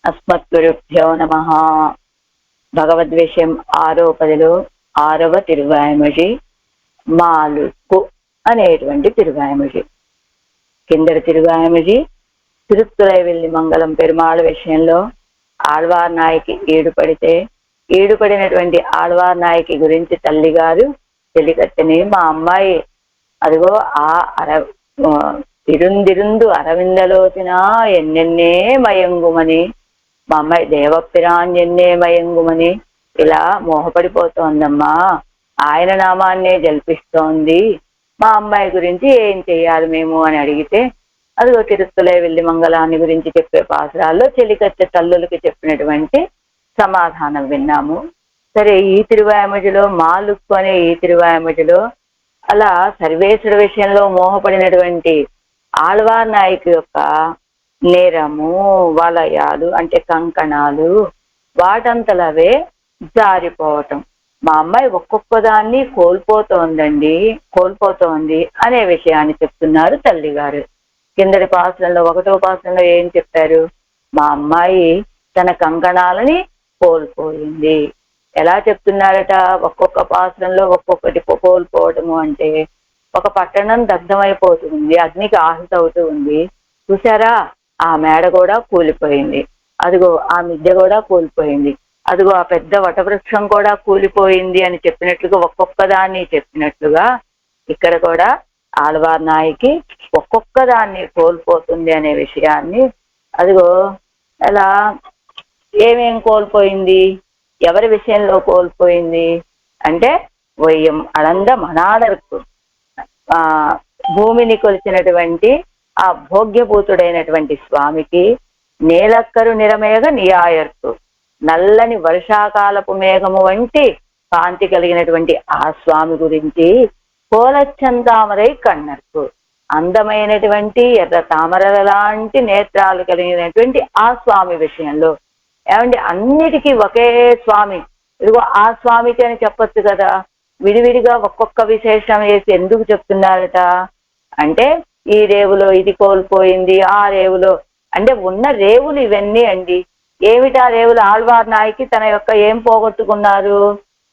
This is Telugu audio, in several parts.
అస్మద్గురుభ్యో నమః. భగవద్విషయం 6వ పదిలో 6వ తిరువాయ్మొഴി మాలుక్కు అనేటువంటి తిరువాయ్మొഴి. కిందటి తిరువాయ్మొഴి తిరుత్తులైవెల్లి మంగళం పెరుమాళ్ విషయంలో ఆళ్వార్ నాయకి ఈడుపడినటువంటి ఆళ్వార్ నాయకి గురించి తల్లిగారు తెలికత్తని మా అమ్మాయి అదిగో ఆ తిరుందిరుందు అరవిందలోచన ఎన్నెన్నే మయంగుమని, మా అమ్మాయి దేవపిరాన్ ఎన్నే మయంగుమని ఇలా మోహపడిపోతోందమ్మా, ఆయన నామాన్నే జల్పిస్తోంది, మా అమ్మాయి గురించి ఏం చెయ్యాలి మేము అని అడిగితే అదిగో తిరుత్తులైవెల్లి మంగళాన్ని గురించి చెప్పే పాసురాల్లో చెలికత్తె తల్లులకి చెప్పినటువంటి సమాధానం విన్నాము. సరే, ఈ తిరువాయ్మొഴിలో మాలుక్కు అనే ఈ తిరువాయ్మొഴിలో అలా సర్వేశ్వర విషయంలో మోహపడినటువంటి ఆళ్వార్ నాయకు యొక్క నేరము, వలయాలు అంటే కంకణాలు వాటంతలవే జారిపోవటం, మా అమ్మాయి ఒక్కొక్క దాన్ని కోల్పోతోంది అనే విషయాన్ని చెప్తున్నారు తల్లిగారు. కిందటి పాసురంలో 1వ పాసురంలో ఏం చెప్పారు? మా అమ్మాయి తన కంకణాలని కోల్పోయింది. ఎలా చెప్తున్నారట? ఒక్కొక్క పాసురంలో ఒక్కొక్కటి కోల్పోవటము అంటే, ఒక పట్టణం దగ్ధమైపోతుంది, అగ్నికి ఆహుతి అవుతూ ఉంది, చూసారా ఆ మేడ కూడా కూలిపోయింది, అదిగో ఆ మిద్దె కూడా కూలిపోయింది, అదిగో ఆ పెద్ద వటవృక్షం కూడా కూలిపోయింది అని చెప్పినట్లుగా ఒక్కొక్క దాన్ని చెప్పినట్లుగా ఇక్కడ కూడా ఆళ్వార్ నాయకి ఒక్కొక్క దాన్ని కోల్పోతుంది అనే విషయాన్ని, అదిగో ఎలా ఏమేం కోల్పోయింది, ఎవరి విషయంలో కోల్పోయింది అంటే వయ్యం అళంద మనాళర్కు, భూమిని కొలిచినటువంటి ఆ భోగ్యభూతుడైనటువంటి స్వామికి నేలక్కరు నిరమేఘ నియాయర్కు, నల్లని వర్షాకాలపు మేఘము వంటి కాంతి కలిగినటువంటి ఆ స్వామి గురించి కోలచ్చంతామరై కన్నర్కు, అందమైనటువంటి ఎర్ర తామరల లాంటి నేత్రాలు కలిగినటువంటి ఆ స్వామి విషయంలో, ఏమండి అన్నిటికీ ఒకే స్వామి, ఇదిగో ఆ స్వామికి అని చెప్పొచ్చు కదా, విడివిడిగా ఒక్కొక్క విశేషం వేసి ఎందుకు చెప్తున్నారట అంటే, ఈ రేవులో ఇది కోల్పోయింది, ఆ రేవులో అంటే ఉన్న రేవులు ఇవన్నీ అండి. ఏమిటా రేవులు? ఆళ్వార్ నాయకి తన యొక్క ఏం పోగొట్టుకున్నారు?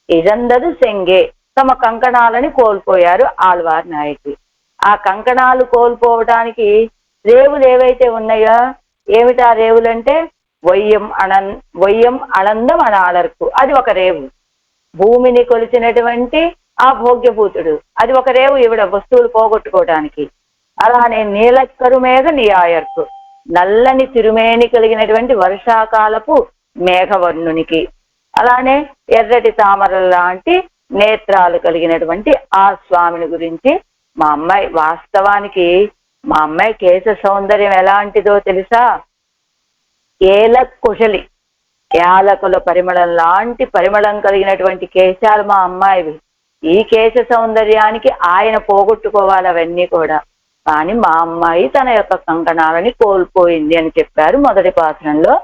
ఇజందదు సెంగే, తమ కంకణాలని కోల్పోయారు ఆళ్వార్ నాయకి. ఆ కంకణాలు కోల్పోవటానికి రేవులు ఏవైతే ఉన్నాయో, ఏమిటా రేవులంటే వయ్యం అళందం అనాళర్కు, అది ఒక రేవు. భూమిని కొలిచినటువంటి ఆ భోగ్యభూతుడు, అది ఒక రేవు ఈవిడ వస్తువులు పోగొట్టుకోవడానికి. అలానే నీలక్కరు మీద నియాయర్కు, నల్లని తిరుమేని కలిగినటువంటి వర్షాకాలపు మేఘవర్ణునికి, అలానే ఎర్రటి తామర లాంటి నేత్రాలు కలిగినటువంటి ఆ స్వామిని గురించి మా అమ్మాయి, వాస్తవానికి మా అమ్మాయి కేశ సౌందర్యం ఎలాంటిదో తెలుసా? కుశలి, యాలకుల పరిమళం లాంటి పరిమళం కలిగినటువంటి కేశాలు మా అమ్మాయివి. ఈ కేశ సౌందర్యానికి ఆయన పోగొట్టుకోవాలి అవన్నీ కూడా. కానీ మా అమ్మాయి తన యొక్క కంకణాలని కోల్పోయింది అని చెప్పారు మొదటి పాసురంలో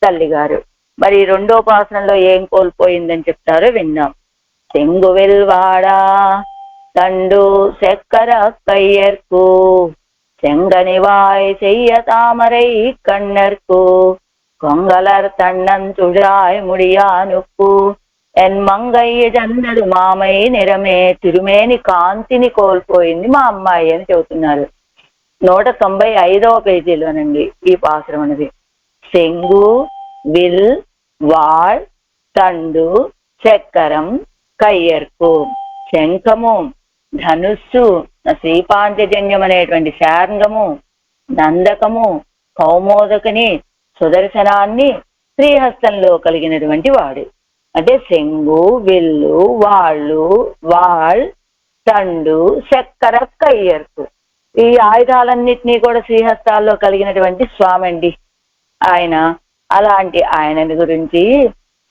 తల్లిగారు. మరి 2వ పాసురంలో ఏం కోల్పోయిందని చెప్తారో విన్నాం. செங்குவெல்வாடா தண்டு செக்கர கையர்க்கு, செங்கனிவாய் செய்ய தாமரை கண்ணர்க்கு, கொங்கலர் தன்னந்துழாய் முடியானுக்கு, ఎన్ మంగయ్య జందరు మామయ్య నిరమే తిరుమేని కాంతిని కోల్పోయింది మా అమ్మాయి అని చెబుతున్నారు. 195వ పేజీలోనండి ఈ పాసురం అనేది. సెంగు విల్ వాళ్ తండు చక్కరం కయ్యర్కు, శంఖము, ధనుస్సు, శ్రీపాంచజన్యం అనేటువంటి శార్ంగము, నందకము, కౌమోదకని, సుదర్శనాన్ని శ్రీహస్తంలో కలిగినటువంటి వాడు. అంటే శంగు, విల్లు, వాళ్, తండు, చక్కర, కయ్యర్కు, ఈ ఆయుధాలన్నిటినీ కూడా శ్రీహస్తాల్లో కలిగినటువంటి స్వామి అండి ఆయన. అలాంటి ఆయనని గురించి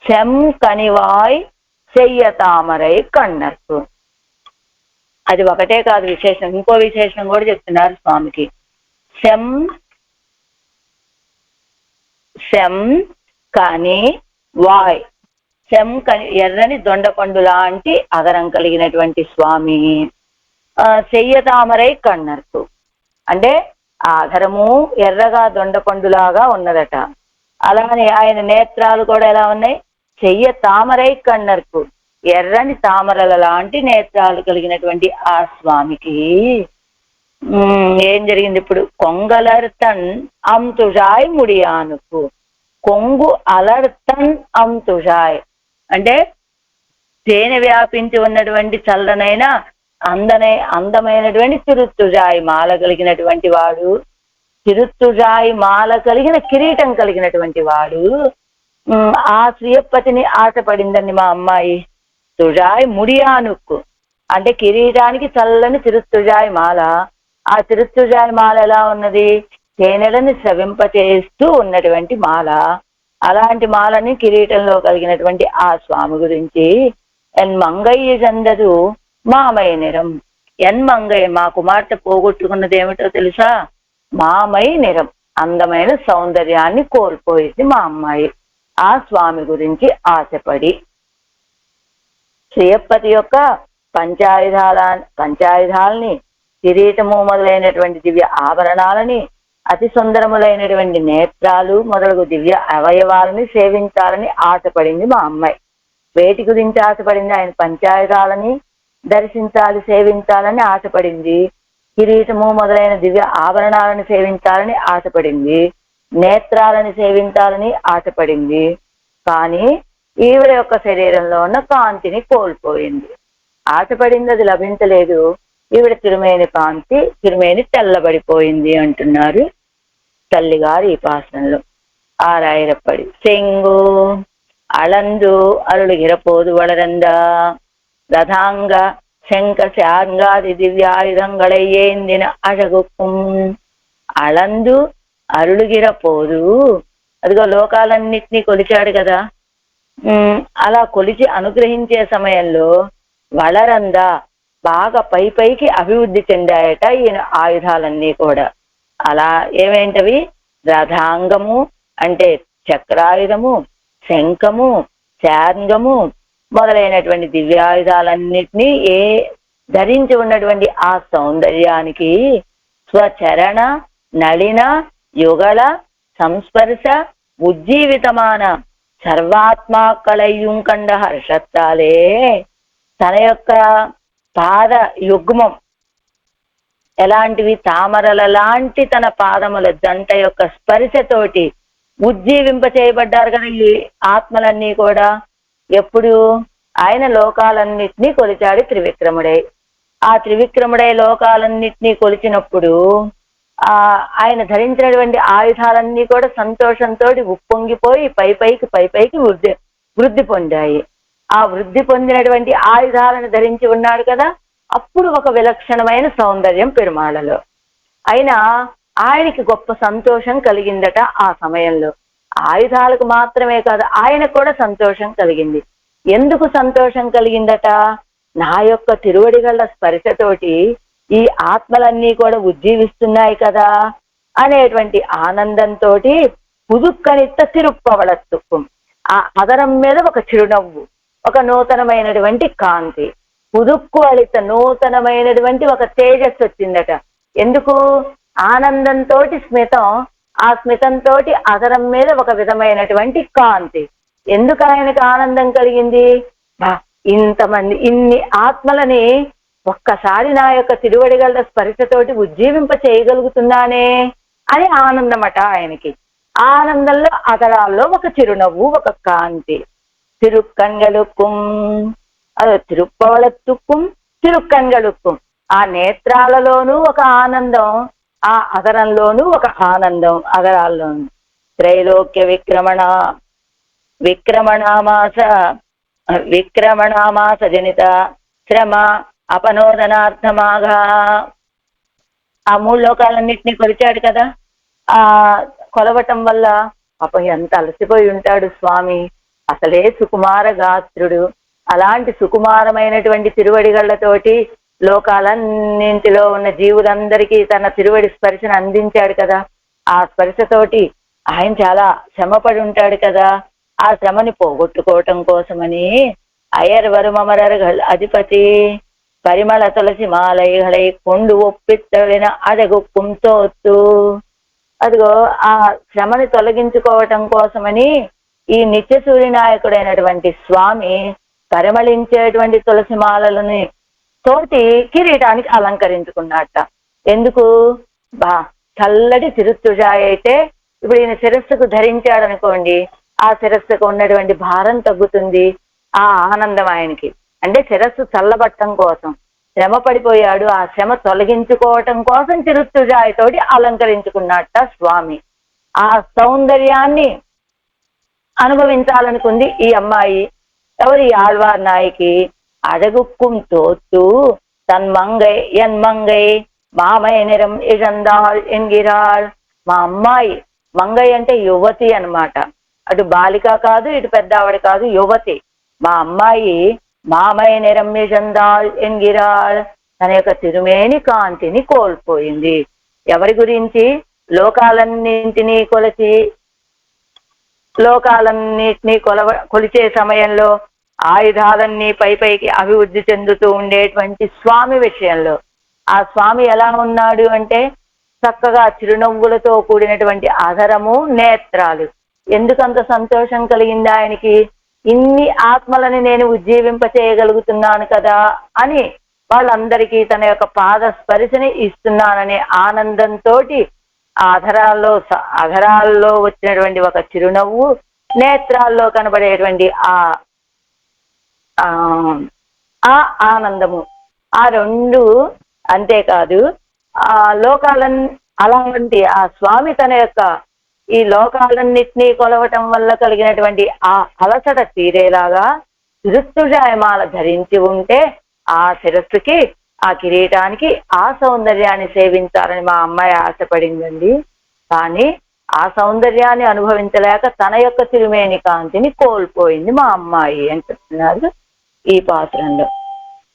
శం కనివాయ్ చెయ్య తామరై కన్నర్కు, అది ఒకటే కాదు విశేషం, ఇంకో విశేషం కూడా చెప్తున్నారు స్వామికి. శం కని వాయ్, శం కని ఎర్రని దొండపండు లాంటి అగరం కలిగినటువంటి స్వామి. చెయ్య తామరై కన్నర్కు, అంటే ఆధరము ఎర్రగా దొండపండులాగా ఉన్నదట. అలానే ఆయన నేత్రాలు కూడా ఎలా ఉన్నాయి? చెయ్య తామరై కన్నర్కు, ఎర్రని తామరల లాంటి నేత్రాలు కలిగినటువంటి ఆ స్వామికి ఏం జరిగింది ఇప్పుడు? కొంగలర్తన్ అంతుజాయ్ ముడియానుకు, కొంగు అలర్తన్ అంతుజాయ్ అంటే తేనె వ్యాపించి ఉన్నటువంటి చల్లనైన అందమైనటువంటి తిరుత్తుజాయి మాల కలిగినటువంటి వాడు, తిరుత్తుజాయి మాల కలిగిన కిరీటం కలిగినటువంటి వాడు. ఆ శ్రీయప్పతిని ఆశపడిందండి మా అమ్మాయి. తుజాయ్ ముడియానుక్కు అంటే కిరీటానికి చల్లని తిరుత్తుజాయి మాల. ఆ తిరుత్తుజాయి మాల ఎలా ఉన్నది? తేనెలను స్రవింపచేస్తూ ఉన్నటువంటి మాల. అలాంటి మాలని కిరీటంలో కలిగినటువంటి ఆ స్వామి గురించి ఎన్ మంగయ్య చందదు మామయ నిరం. ఎన్ మంగయ్య, మా కుమార్తె పోగొట్టుకున్నది ఏమిటో తెలుసా? మామయ నిరం, అందమైన సౌందర్యాన్ని కోల్పోయింది మా అమ్మాయి ఆ స్వామి గురించి ఆశపడి. శ్రీయప్పతి యొక్క పంచాయుధాలని, కిరీటము మొదలైనటువంటి దివ్య ఆభరణాలని, అతి సుందరములైనటువంటి నేత్రాలు మొదలగు దివ్య అవయవాలని సేవించాలని ఆశపడింది మా అమ్మాయి. వేటి గురించి ఆశపడింది? ఆయన పంచాయుధాలని దర్శించాలి, సేవించాలని ఆశపడింది. కిరీటము మొదలైన దివ్య ఆభరణాలను సేవించాలని ఆశపడింది. నేత్రాలని సేవించాలని ఆశపడింది. కానీ ఈవిడ యొక్క శరీరంలో ఉన్న కాంతిని కోల్పోయింది. ఆశపడింది, అది లభించలేదు. ఈవిడ తిరుమేని కాంతి, తిరుమేని తెల్లబడిపోయింది అంటున్నారు తల్లిగారు ఈ పాసనలో. ఆరాయిరప్పడి సెంగు అళందు అరుళగిరపోదు వளரந்த ரதாங்க செங்க சாங்காதி திவ்யாயுதங்களை ஏந்தின అழగుக்கும். అళందు అరుళగిర పోదు, అదిగో లోకాలన్నిటినీ కొలిచాడు కదా. అలా కొలిచి అనుగ్రహించే సమయంలో వళరంద బాగా పైకి అభివృద్ధి చెందాయట ఈయన ఆయుధాలన్నీ కూడా. అలా ఏమేంటవి? రథాంగము అంటే చక్రాయుధము, శంఖము, శార్ంగము మొదలైనటువంటి దివ్యాయుధాలన్నిటినీ ధరించి ఉన్నటువంటి ఆ సౌందర్యానికి స్వచరణ నళిన యుగళ సంస్పర్శ ఉజ్జీవితమాన సర్వాత్మా కళయుం కండ హర్షత్తాలే తన యొక్క పాద యుగ్మం ఎలాంటివి? తామరల లాంటి తన పాదముల జంట యొక్క స్పర్శతోటి ఉజ్జీవింప చేయబడ్డారు కదా ఈ ఆత్మలన్నీ కూడా. ఎప్పుడు? ఆయన లోకాలన్నిటినీ కొలిచాడు త్రివిక్రముడై. ఆ త్రివిక్రముడై లోకాలన్నిటినీ కొలిచినప్పుడు ఆయన ధరించినటువంటి ఆయుధాలన్నీ కూడా సంతోషంతో ఉప్పొంగిపోయి పైపైకి వృద్ధి పొందాయి. ఆ వృద్ధి పొందినటువంటి ఆయుధాలను ధరించి ఉన్నాడు కదా. అప్పుడు ఒక విలక్షణమైన సౌందర్యం పెరుమాళలో. అయినా ఆయనకి గొప్ప సంతోషం కలిగిందట ఆ సమయంలో. ఆయుధాలకు మాత్రమే కాదు, ఆయనకు కూడా సంతోషం కలిగింది. ఎందుకు సంతోషం కలిగిందట? నా యొక్క తిరువడిగళ్ళ స్పర్శతోటి ఈ ఆత్మలన్నీ కూడా ఉజ్జీవిస్తున్నాయి కదా అనేటువంటి ఆనందంతో పుదుక్కనిత్త తిరుప్పవళత్తుకు, ఆ అదరం మీద ఒక చిరునవ్వు, ఒక నూతనమైనటువంటి కాంతి, పుదుక్కు అళిత నూతనమైనటువంటి ఒక తేజస్సు వచ్చిందట. ఎందుకు? ఆనందంతో స్మితం, ఆ స్మితంతో అదరం మీద ఒక విధమైనటువంటి కాంతి. ఎందుకు ఆయనకు ఆనందం కలిగింది? ఇంతమంది ఇన్ని ఆత్మలని ఒక్కసారి నా యొక్క తిరువడిగల స్పర్శతోటి ఉజ్జీవింప చేయగలుగుతున్నానే అని ఆనందమట ఆయనకి. ఆనందంలో అదరాల్లో ఒక చిరునవ్వు, ఒక కాంతి. తిరుక్కన్గలుక్కుం, అదో తిరుప్పవళత్తుక్కుం తిరుక్కన్గలుక్కుం. ఆ నేత్రాలలోనూ ఒక ఆనందం, ఆ అదరంలోనూ ఒక ఆనందం, అదరాల్లోనూ. త్రైలోక్య విక్రమణామాస జనిత శ్రమ అపనోదనార్థమాగా. ఆ మూడు లోకాలన్నింటినీ కొలిచాడు కదా. ఆ కొలవటం వల్ల ఎంత అలసిపోయి ఉంటాడు స్వామి. అసలే సుకుమార గాత్రుడు. అలాంటి సుకుమారమైనటువంటి తిరువడిగళ్లతోటి లోకాలన్నింటిలో ఉన్న జీవులందరికీ తన తిరువడి స్పర్శను అందించాడు కదా. ఆ స్పర్శతోటి ఆయన చాలా శ్రమపడి ఉంటాడు కదా. ఆ శ్రమని పోగొట్టుకోవటం కోసమని అయర్ వరుమమరర్ అధిపతి పరిమళ తులసి మాలైகளை கொண்டு ఒప్పిత్తడిన అడగుక్కుం తోత్తు. అదిగో ఆ శ్రమని తొలగించుకోవటం కోసమని ఈ నిత్య సూర్యనాయకుడైనటువంటి స్వామి పరిమళించేటువంటి తులసి మాలలని తోటి కిరీటానికి అలంకరించుకున్నట్ట. ఎందుకు? చల్లటి తిరుత్తుజాయ్ అయితే ఇప్పుడు ఈయన శిరస్సుకు ధరించాడు అనుకోండి, ఆ శిరస్సుకు ఉన్నటువంటి భారం తగ్గుతుంది. ఆ ఆనందం ఆయనకి అంటే శిరస్సు చల్లబట్టం కోసం శ్రమ పడిపోయాడు, ఆ శ్రమ తొలగించుకోవటం కోసం తిరుత్తుజాయ్ తోటి అలంకరించుకున్నట్ట స్వామి. ఆ సౌందర్యాన్ని అనుభవించాలనుకుంది ఈ అమ్మాయి. ఎవరి? ఆళ్వార్ నాయకి. అడగుక్కుం తోత్తు తన్మంగై ఎన్మంగై మామయ నిరం ఇజందాల్ ఎన్గిరాల్. మా అమ్మాయి, మంగై అంటే యువతి అన్నమాట. అటు బాలిక కాదు, ఇటు పెద్ద ఆవిడ కాదు, యువతి. మా అమ్మాయి మామయ నిరం ఇజందాల్ ఎన్గిరాల్, తన యొక్క తిరుమేని కాంతిని కోల్పోయింది. ఎవరి గురించి? లోకాలన్నింటినీ కొలిచే సమయంలో ఆయుధాలన్నీ పైకి అభివృద్ధి చెందుతూ ఉండేటువంటి స్వామి విషయంలో. ఆ స్వామి ఎలా ఉన్నాడు అంటే చక్కగా చిరునవ్వులతో కూడినటువంటి ఆధరము, నేత్రాలు. ఎందుకంత సంతోషం కలిగింది ఆయనకి? ఇన్ని ఆత్మలని నేను ఉజ్జీవింప చేయగలుగుతున్నాను కదా అని వాళ్ళందరికీ తన యొక్క పాద స్పర్శని ఇస్తున్నాననే ఆనందంతో అధరాల్లో వచ్చినటువంటి ఒక చిరునవ్వు, నేత్రాల్లో కనబడేటువంటి ఆ ఆనందము, ఆ రెండు. అంతేకాదు ఆ అలాంటి ఆ స్వామి తన యొక్క ఈ లోకాలన్నిటినీ కొలవటం వల్ల కలిగినటువంటి ఆ అలసట తీరేలాగా తిరుత్తుజాయమాల ధరించి ఉంటే ఆ శిరస్సుకి, ఆ కిరీటానికి ఆ సౌందర్యాన్ని సేవించాలని మా అమ్మాయి ఆశపడిందండి. కానీ ఆ సౌందర్యాన్ని అనుభవించలేక తన యొక్క తిరుమేని కాంతిని కోల్పోయింది మా అమ్మాయి అని చెప్తున్నారు ఈ పాత్రంలో.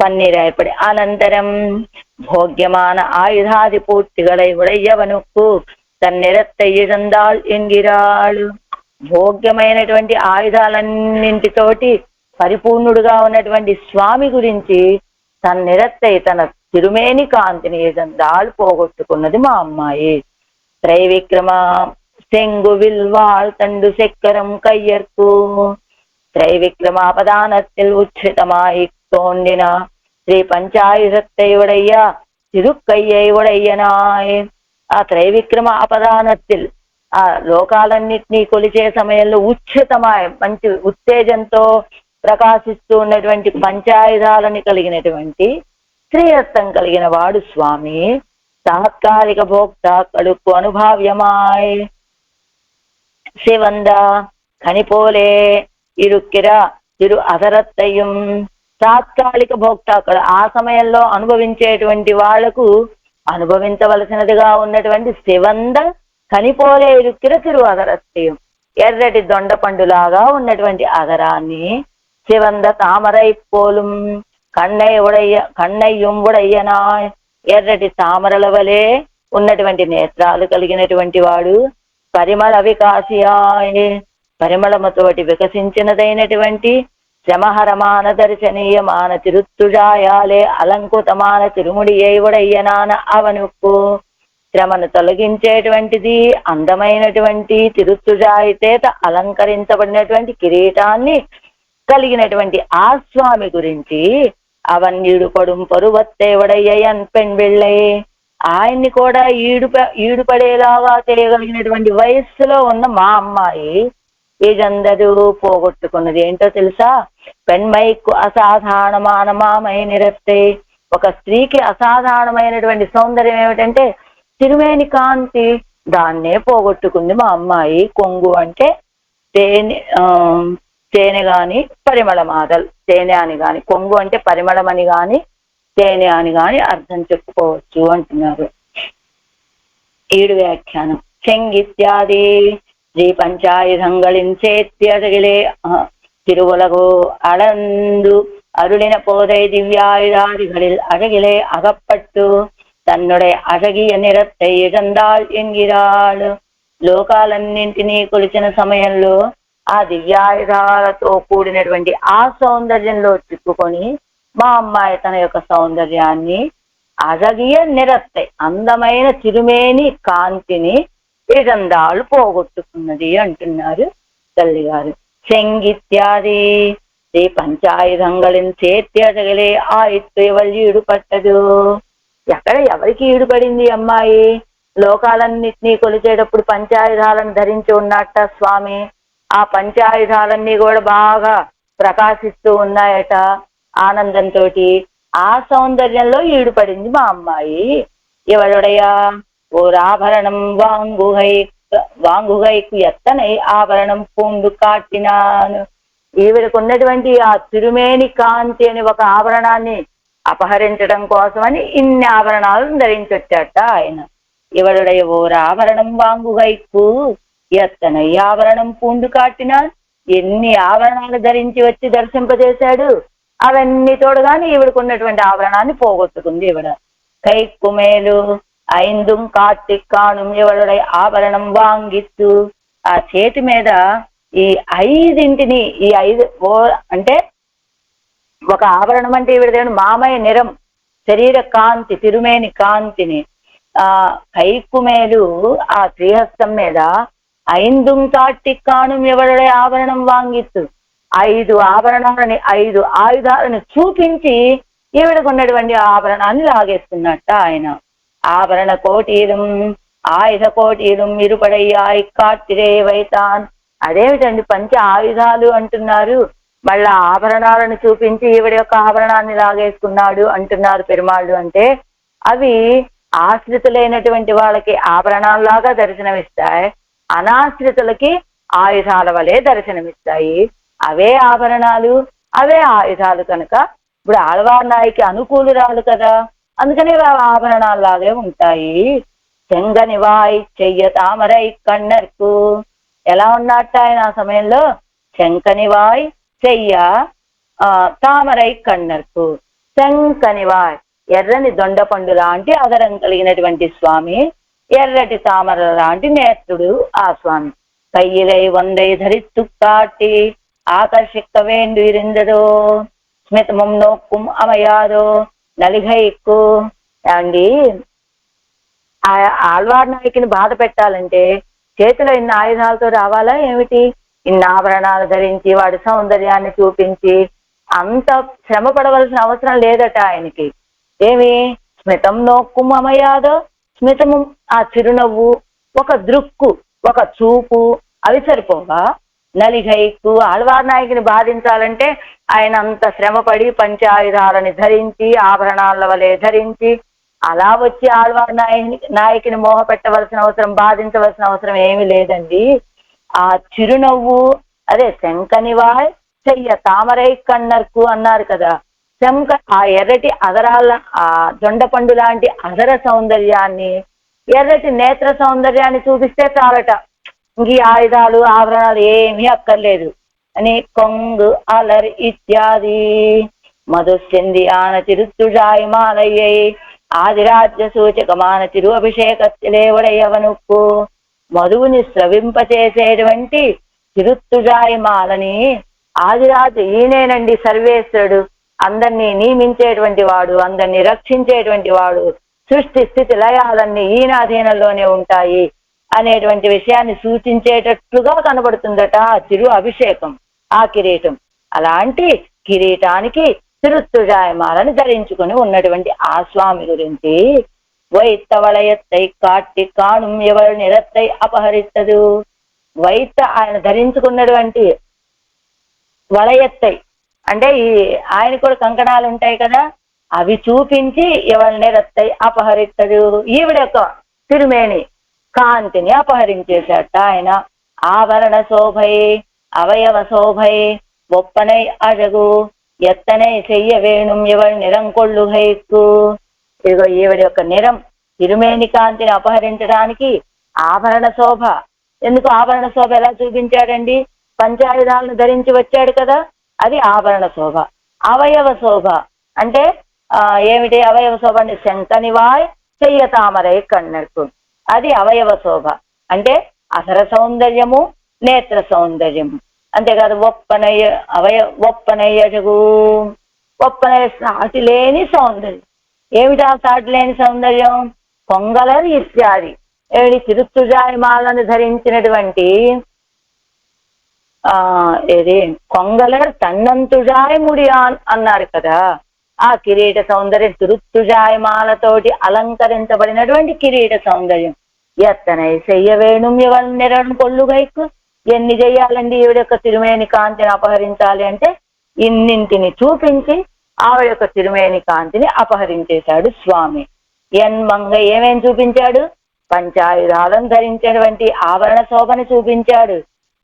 పన్నీరాయపడి అనంతరం భోగ్యమాన ఆయుధాది పూర్తిగలై ఉడయ్యవనుక్కు తన్నిరత్తయ్యందాల్ ఎంగిరాళ్ళు. భోగ్యమైనటువంటి ఆయుధాలన్నింటితోటి పరిపూర్ణుడుగా ఉన్నటువంటి స్వామి గురించి తన తిరుమేని కాంతిని ఏజందాల్ పోగొట్టుకున్నది మా అమ్మాయి. త్రైవిక్రమ செங்கு வில்வாள் தண்டு செக்கரம் கையற்கு திரைவிக்ரமாபதானத்தில் உச்சிதமாய் தோன்றின ஸ்ரீ பஞ்சாயுதத்தை உடைய తిరుక్కయ్యై ఉడయ్యనాయ్. ఆ త్రైవిక్రమ అపదానత్తిల్, ఆ లోకాలన్నింటినీ కొలిచే సమయంలో ఉచ్చితమాయ మంచి ఉత్తేజంతో ప్రకాశిస్తూ ఉన్నటువంటి పంచాయుధాలని కలిగినటువంటి శ్రీహస్తం కలిగిన వాడు స్వామి. తాత్కాలిక భోక్త కడుక్కు అనుభావ్యమాయ్ சிவந்த கனிపోలే ఇరుక్కిర తిరు అధరత్తయ్యం. తాత్కాలిక భోక్తాకులు, ఆ సమయంలో అనుభవించేటువంటి వాళ్లకు అనుభవించవలసినదిగా ఉన్నటువంటి శివంద కనిపోలే ఇరుక్కిర తిరు అధరత్తయ్యం. ఎర్రటి దొండ పండులాగా ఉన్నటువంటి అధరాన్ని శివంద తామరై పోలుం కన్నయ్యం ఉడయ్యనా. ఎర్రటి తామరల వలె ఉన్నటువంటి నేత్రాలు కలిగినటువంటి వాడు. పరిమళ వికాసియాయ్, పరిమళముతోటి వికసించినదైనటువంటి శ్రమహరమాన దర్శనీయమాన తిరుత్తుజాయాలే అలంకృతమాన తిరుముడి ఉడయ్యనాన అవనుక్కు. శ్రమను తొలగించేటువంటిది అందమైనటువంటి తిరుత్తుజాయి చేత అలంకరించబడినటువంటి కిరీటాన్ని కలిగినటువంటి ఆ స్వామి గురించి అవన్నీడు పడుం పరువత్తే ఉడయ్యన్ పెణ్బిళ్ళై. ఆయన్ని కూడా ఈడుపడేలాగా చేయగలిగినటువంటి వయస్సులో ఉన్న మా అమ్మాయి ఇదందరూ పోగొట్టుకున్నది. ఏంటో తెలుసా? పెణ్మైకు అసాధారణమాన మామై నిరస్తే. ఒక స్త్రీకి అసాధారణమైనటువంటి సౌందర్యం ఏమిటంటే తిరుమేని కాంతి. దాన్నే పోగొట్టుకుంది మా అమ్మాయి. కొంగు అంటే తేనె గాని పరిమళ మాదల్, తేనె అని గాని, కొంగు అంటే పరిమళం అని గాని తేనె అని గాని అర్థం చెప్పుకోవచ్చు అంటున్నారు. 7 వ్యాఖ్యానం. చెంగిత్యాది శ్రీ పంచాయుధங்களின் சேத்தியர்களே திருவுலகோ அளந்து அருளின போதை திவ்யாயுதாதிகளில் அழகிலே அகப்பட்டு தன்னுடைய అழగియ నిరத்தை ఇజందాల్ ఎంగిరాళ్. లోకాలన్నింటినీ కొలిచిన సమయంలో ఆ దివ్యాయుధాలతో కూడినటువంటి ఆ సౌందర్యంలో చిక్కుకొని మా అమ్మాయి తన యొక్క సౌందర్యాన్ని అజగియ నిరత్తై అందమైన చిరుమేని కాంతిని ఇదందాళ్ళు పోగొట్టుకున్నది అంటున్నారు తల్లిగారు. చెంగిత్యాది ఈ పంచాయుధంగళిని చేత్యజగలే ఆయిత్తు ఎవరు ఈడుపట్టదు. ఎక్కడ ఎవరికి ఈడుపడింది అమ్మాయి? లోకాలన్నిటినీ కొలిచేటప్పుడు పంచాయుధాలను ధరించి ఉన్నట్ట స్వామి. ఆ పంచాయుధాలన్నీ కూడా బాగా ప్రకాశిస్తూ ఉన్నాయట ఆనందంతో. ఆ సౌందర్యంలో ఈడుపడింది మా అమ్మాయి. ఎవరుడయా ఓరాభరణం వాంగుగైకు ఎత్తనై ఆభరణం పూండు కాటినాను. ఈవిడకు ఉన్నటువంటి ఆ తిరుమేని కాంతి అని ఒక ఆభరణాన్ని అపహరించడం కోసమని ఇన్ని ఆభరణాలను ధరించొచ్చాట ఆయన. ఇవడుడయ ఓరాభరణం వాంగుగైకు ఎత్తనై ఆభరణం పూండు కాటినాను. ఎన్ని ఆభరణాలు ధరించి వచ్చి దర్శింపజేశాడు. అవన్నీ తోడుగాని ఈవిడకు ఉన్నటువంటి ఆభరణాన్ని పోగొట్టుకుంది ఈవిడ. కైక్కుమేలు ఐందుం కాటిక్కాణుం ఎవడుడై ఆభరణం వాంగిత్తు. ఆ చేతి మీద ఈ ఐదింటిని, ఈ ఐదు అంటే ఒక ఆభరణం అంటే ఈవిడదేమో మామయ్య నిరం, శరీర కాంతి, తిరుమేని కాంతిని, కైక్కుమేలు ఆ శ్రీహస్తం మీద ఐందుం కాటిక్కాణుం ఎవడుడై ఆభరణం వాంగిత్తు. 5 ఆభరణాలని, 5 ఆయుధాలను చూపించి ఈవిడకు ఉన్నటువంటి ఆభరణాన్ని లాగేస్తున్నట్ట ఆయన. ఆభరణ కోటీరం ఆయుధ కోటీరం ఇరుపడయ్యాయి కాటిరే వైతాన్. అదేమిటండి పంచ ఆయుధాలు అంటున్నారు, మళ్ళా ఆభరణాలను చూపించి ఈవిడ యొక్క ఆభరణాన్ని లాగేసుకున్నాడు అంటున్నారు పెరుమాళ్ళు. అంటే అవి ఆశ్రితులైనటువంటి వాళ్ళకి ఆభరణాల్లాగా దర్శనమిస్తాయి, అనాశ్రితులకి ఆయుధాల వలె దర్శనమిస్తాయి. అవే ఆభరణాలు, అవే ఆయుధాలు కనుక ఇప్పుడు ఆళ్వార్ నాయకి అనుకూలురాలు కదా, అందుకని ఆభరణాల్లాగే ఉంటాయి. చెంగనివాయ్ చెయ్య తామరై కన్నర్కు. ఎలా ఉన్నట్ట ఆయన ఆ సమయంలో? శంకనివాయ్ చెయ్య తామరై కన్నర్కు. శంకనివాయ్ ఎర్రని దొండపండు లాంటి అదరం కలిగినటువంటి స్వామి, ఎర్రటి తామర లాంటి నేత్రుడు ఆ స్వామి. కయ్యిలై వందై ధరిత్తు కాటి ఆకర్షిక్క వేండు ఇరిందదో స్మితమం నోక్కుం అమయాదో నలిగైక్కు. అండి ఆ ఆళ్వార్ నాయకిని బాధ పెట్టాలంటే చేతిలో ఇన్ని ఆయుధాలతో రావాలా ఏమిటి? ఇన్ని ఆభరణాలు ధరించి వాడి సౌందర్యాన్ని చూపించి అంత శ్రమ పడవలసిన అవసరం లేదట ఆయనకి. ఏమి స్మితం నోక్కుం అమయాదో, స్మితము ఆ చిరునవ్వు, ఒక దృక్కు, ఒక చూపు, అవి సరిపోవా? నలిగైక్కు ఆళ్వార్ నాయకిని బాధించాలంటే ఆయన అంత శ్రమపడి పంచాయుధాలని ధరించి ఆభరణాల వలె ధరించి అలా వచ్చి ఆళ్వార్ నాయకిని మోహ పెట్టవలసిన అవసరం, బాధించవలసిన అవసరం ఏమీ లేదండి. ఆ చిరునవ్వు, అదే శంకనివాయ్ చెయ్య తామరై కన్నర్కు అన్నారు కదా. శంక ఆ ఎర్రటి అదరాల, ఆ దొండపండు లాంటి అదర సౌందర్యాన్ని, ఎర్రటి నేత్ర సౌందర్యాన్ని చూపిస్తే చాలట, ఇంక ఆయుధాలు ఆభరణాలు ఏమీ అక్కర్లేదు అని. కొంగు అలర్ ఇత్యాది మధుసింది ఆన తిరుత్తుజాయమాలయ్యై ఆదిరాజ్య సూచకమాన తిరు అభిషేకలేవడయ్యవనుక్కు. మధువుని స్రవింపచేసేటువంటి తిరుత్తుజాయమాలని ఆదిరాజు ఈయనేనండి, సర్వేశ్వరుడు, అందరినీ నియమించేటువంటి వాడు, అందరినీ రక్షించేటువంటి వాడు, సృష్టి స్థితి లయాలన్నీ ఈయన అధీనంలోనే ఉంటాయి అనేటువంటి విషయాన్ని సూచించేటట్లుగా కనబడుతుందట ఆ తిరు అభిషేకం, ఆ కిరీటం. అలాంటి కిరీటానికి తిరుత్తుజాయమాలని ధరించుకుని ఉన్నటువంటి ఆ స్వామి గురించి వైత్త వలయత్తై కాట్టి కాణుం ఎవరు నిరత్తై అపహరిస్తదు. వైత్త ఆయన ధరించుకున్నటువంటి వలయత్తై అంటే ఈ ఆయన కూడా కంకణాలు ఉంటాయి కదా, అవి చూపించి ఎవరు నిరత్తై అపహరిస్తదు. ఈవిడ యొక్క తిరుమేని కాంతిని అపహరించేశాట ఆయన. ఆభరణ శోభై అవయవ శోభై ఒప్పనై అజగు ఎత్తనై చెయ్య వేణుం ఎవరి నిరంకొళ్ళు హైక్కు. ఇదిగో ఈవిడ యొక్క నిరం, తిరుమేని కాంతిని అపహరించడానికి ఆభరణ శోభ. ఎందుకు ఆభరణ శోభ ఎలా చూపించాడండి? పంచాయుధాలను ధరించి వచ్చాడు కదా, అది ఆభరణ శోభ. అవయవ శోభ అంటే ఏమిటి? అవయవ శోభ అంటే శంకనివాయ్ చెయ్య తామరై కన్నర్కు, అది అవయవ శోభ. అంటే అసర సౌందర్యము, నేత్ర సౌందర్యము. అంతేకాదు ఒప్పనయ్య ఒప్పనయ్య జగు గొప్పనే సాటి లేని సౌందర్యం. ఏమిటా సాటి లేని సౌందర్యం? పొంగలర్ ఇత్యాది ఏడి తిరుత్తుజాయమాలను ధరించినటువంటి ఏది కొంగలర్ తన్నంతుజాయ ముడియాన్ అన్నారు కదా. ఆ కిరీట సౌందర్యం తిరుత్తుజాయమాలతోటి అలంకరించబడినటువంటి కిరీట సౌందర్యం. ఎత్తనై చెయ్య వేణుం ఎవరు నెరడు కొల్లుగైకు. ఎన్ని చెయ్యాలండి ఈవిడ యొక్క తిరుమేని కాంతిని అపహరించాలి అంటే? ఇన్నింటిని చూపించి ఆవిడ యొక్క తిరుమేని కాంతిని అపహరించేశాడు స్వామి. మంగ ఏమేం చూపించాడు? పంచాయుధాలను ధరించినటువంటి ఆభరణ శోభని చూపించాడు,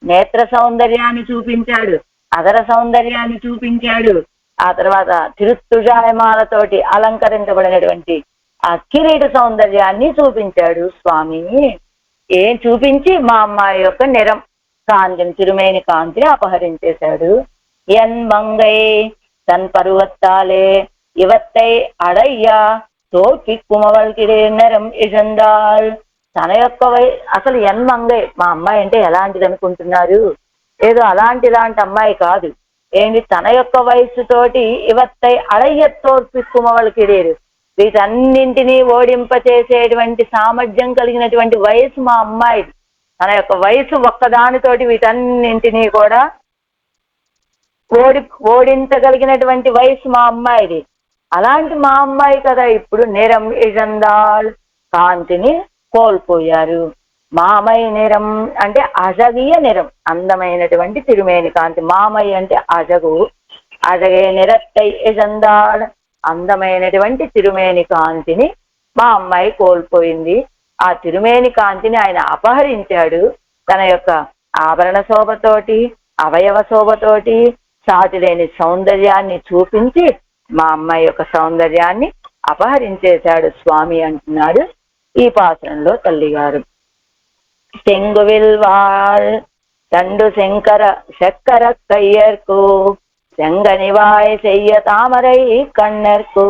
నేత్ర సౌందర్యాన్ని చూపించాడు, అదర సౌందర్యాన్ని చూపించాడు. ఆ తర్వాత తిరుత్తుజాయమాలతోటి అలంకరించబడినటువంటి ఆ కిరీట సౌందర్యాన్ని చూపించాడు స్వామి. ఏం చూపించి? మా అమ్మాయి యొక్క నిరం కాంతిని, తిరుమేని కాంతిని అపహరించేశాడు. మంగై తన్ పరువత్తాలే ఇవత్తై అడయ్యా తోకి కుమవల్కిడే నరం ఇజందాల్. తన యొక్క అసలు మంగై, మా అమ్మాయి అంటే ఎలాంటిది అనుకుంటున్నారు? ఏదో ఇలాంటి అమ్మాయి కాదు. ఏంటి? తన యొక్క వయస్సుతోటి ఇవత్తై అడయ్యతోర్పి కుమవల్కిడేరు. వీటన్నింటినీ ఓడింపచేసేటువంటి సామర్థ్యం కలిగినటువంటి వయసు మా అమ్మాయి. తన యొక్క వయసు ఒక్కదానితోటి వీటన్నింటినీ కూడా ఓడించగలిగినటువంటి వయసు మా అమ్మాయిది. అలాంటి మా అమ్మాయి కదా ఇప్పుడు నిరం ఇజందాల్ కాంతిని కోల్పోయారు. మామయ్య నిరం అంటే అజగీయ నిరం, అందమైనటువంటి తిరుమేని కాంతి. మామయ్య అంటే అజగు, అజగే నిరత్తై ఇజందాల్ అందమైనటువంటి తిరుమేని కాంతిని మా అమ్మాయి కోల్పోయింది. ఆ తిరుమేని కాంతిని ఆయన అపహరించాడు. తన యొక్క ఆభరణ శోభతోటి, అవయవ శోభతోటి సాటి లేని సౌందర్యాన్ని చూపించి మా అమ్మాయి యొక్క సౌందర్యాన్ని అపహరించేశాడు స్వామి అంటున్నాడు ఈ పాసనంలో తల్లిగారు. செங்குவில்வாள் தண்டு செக்கர கையர்க்கு செங்கனிவாய் செய்ய தாமரை கண்ணர்க்கு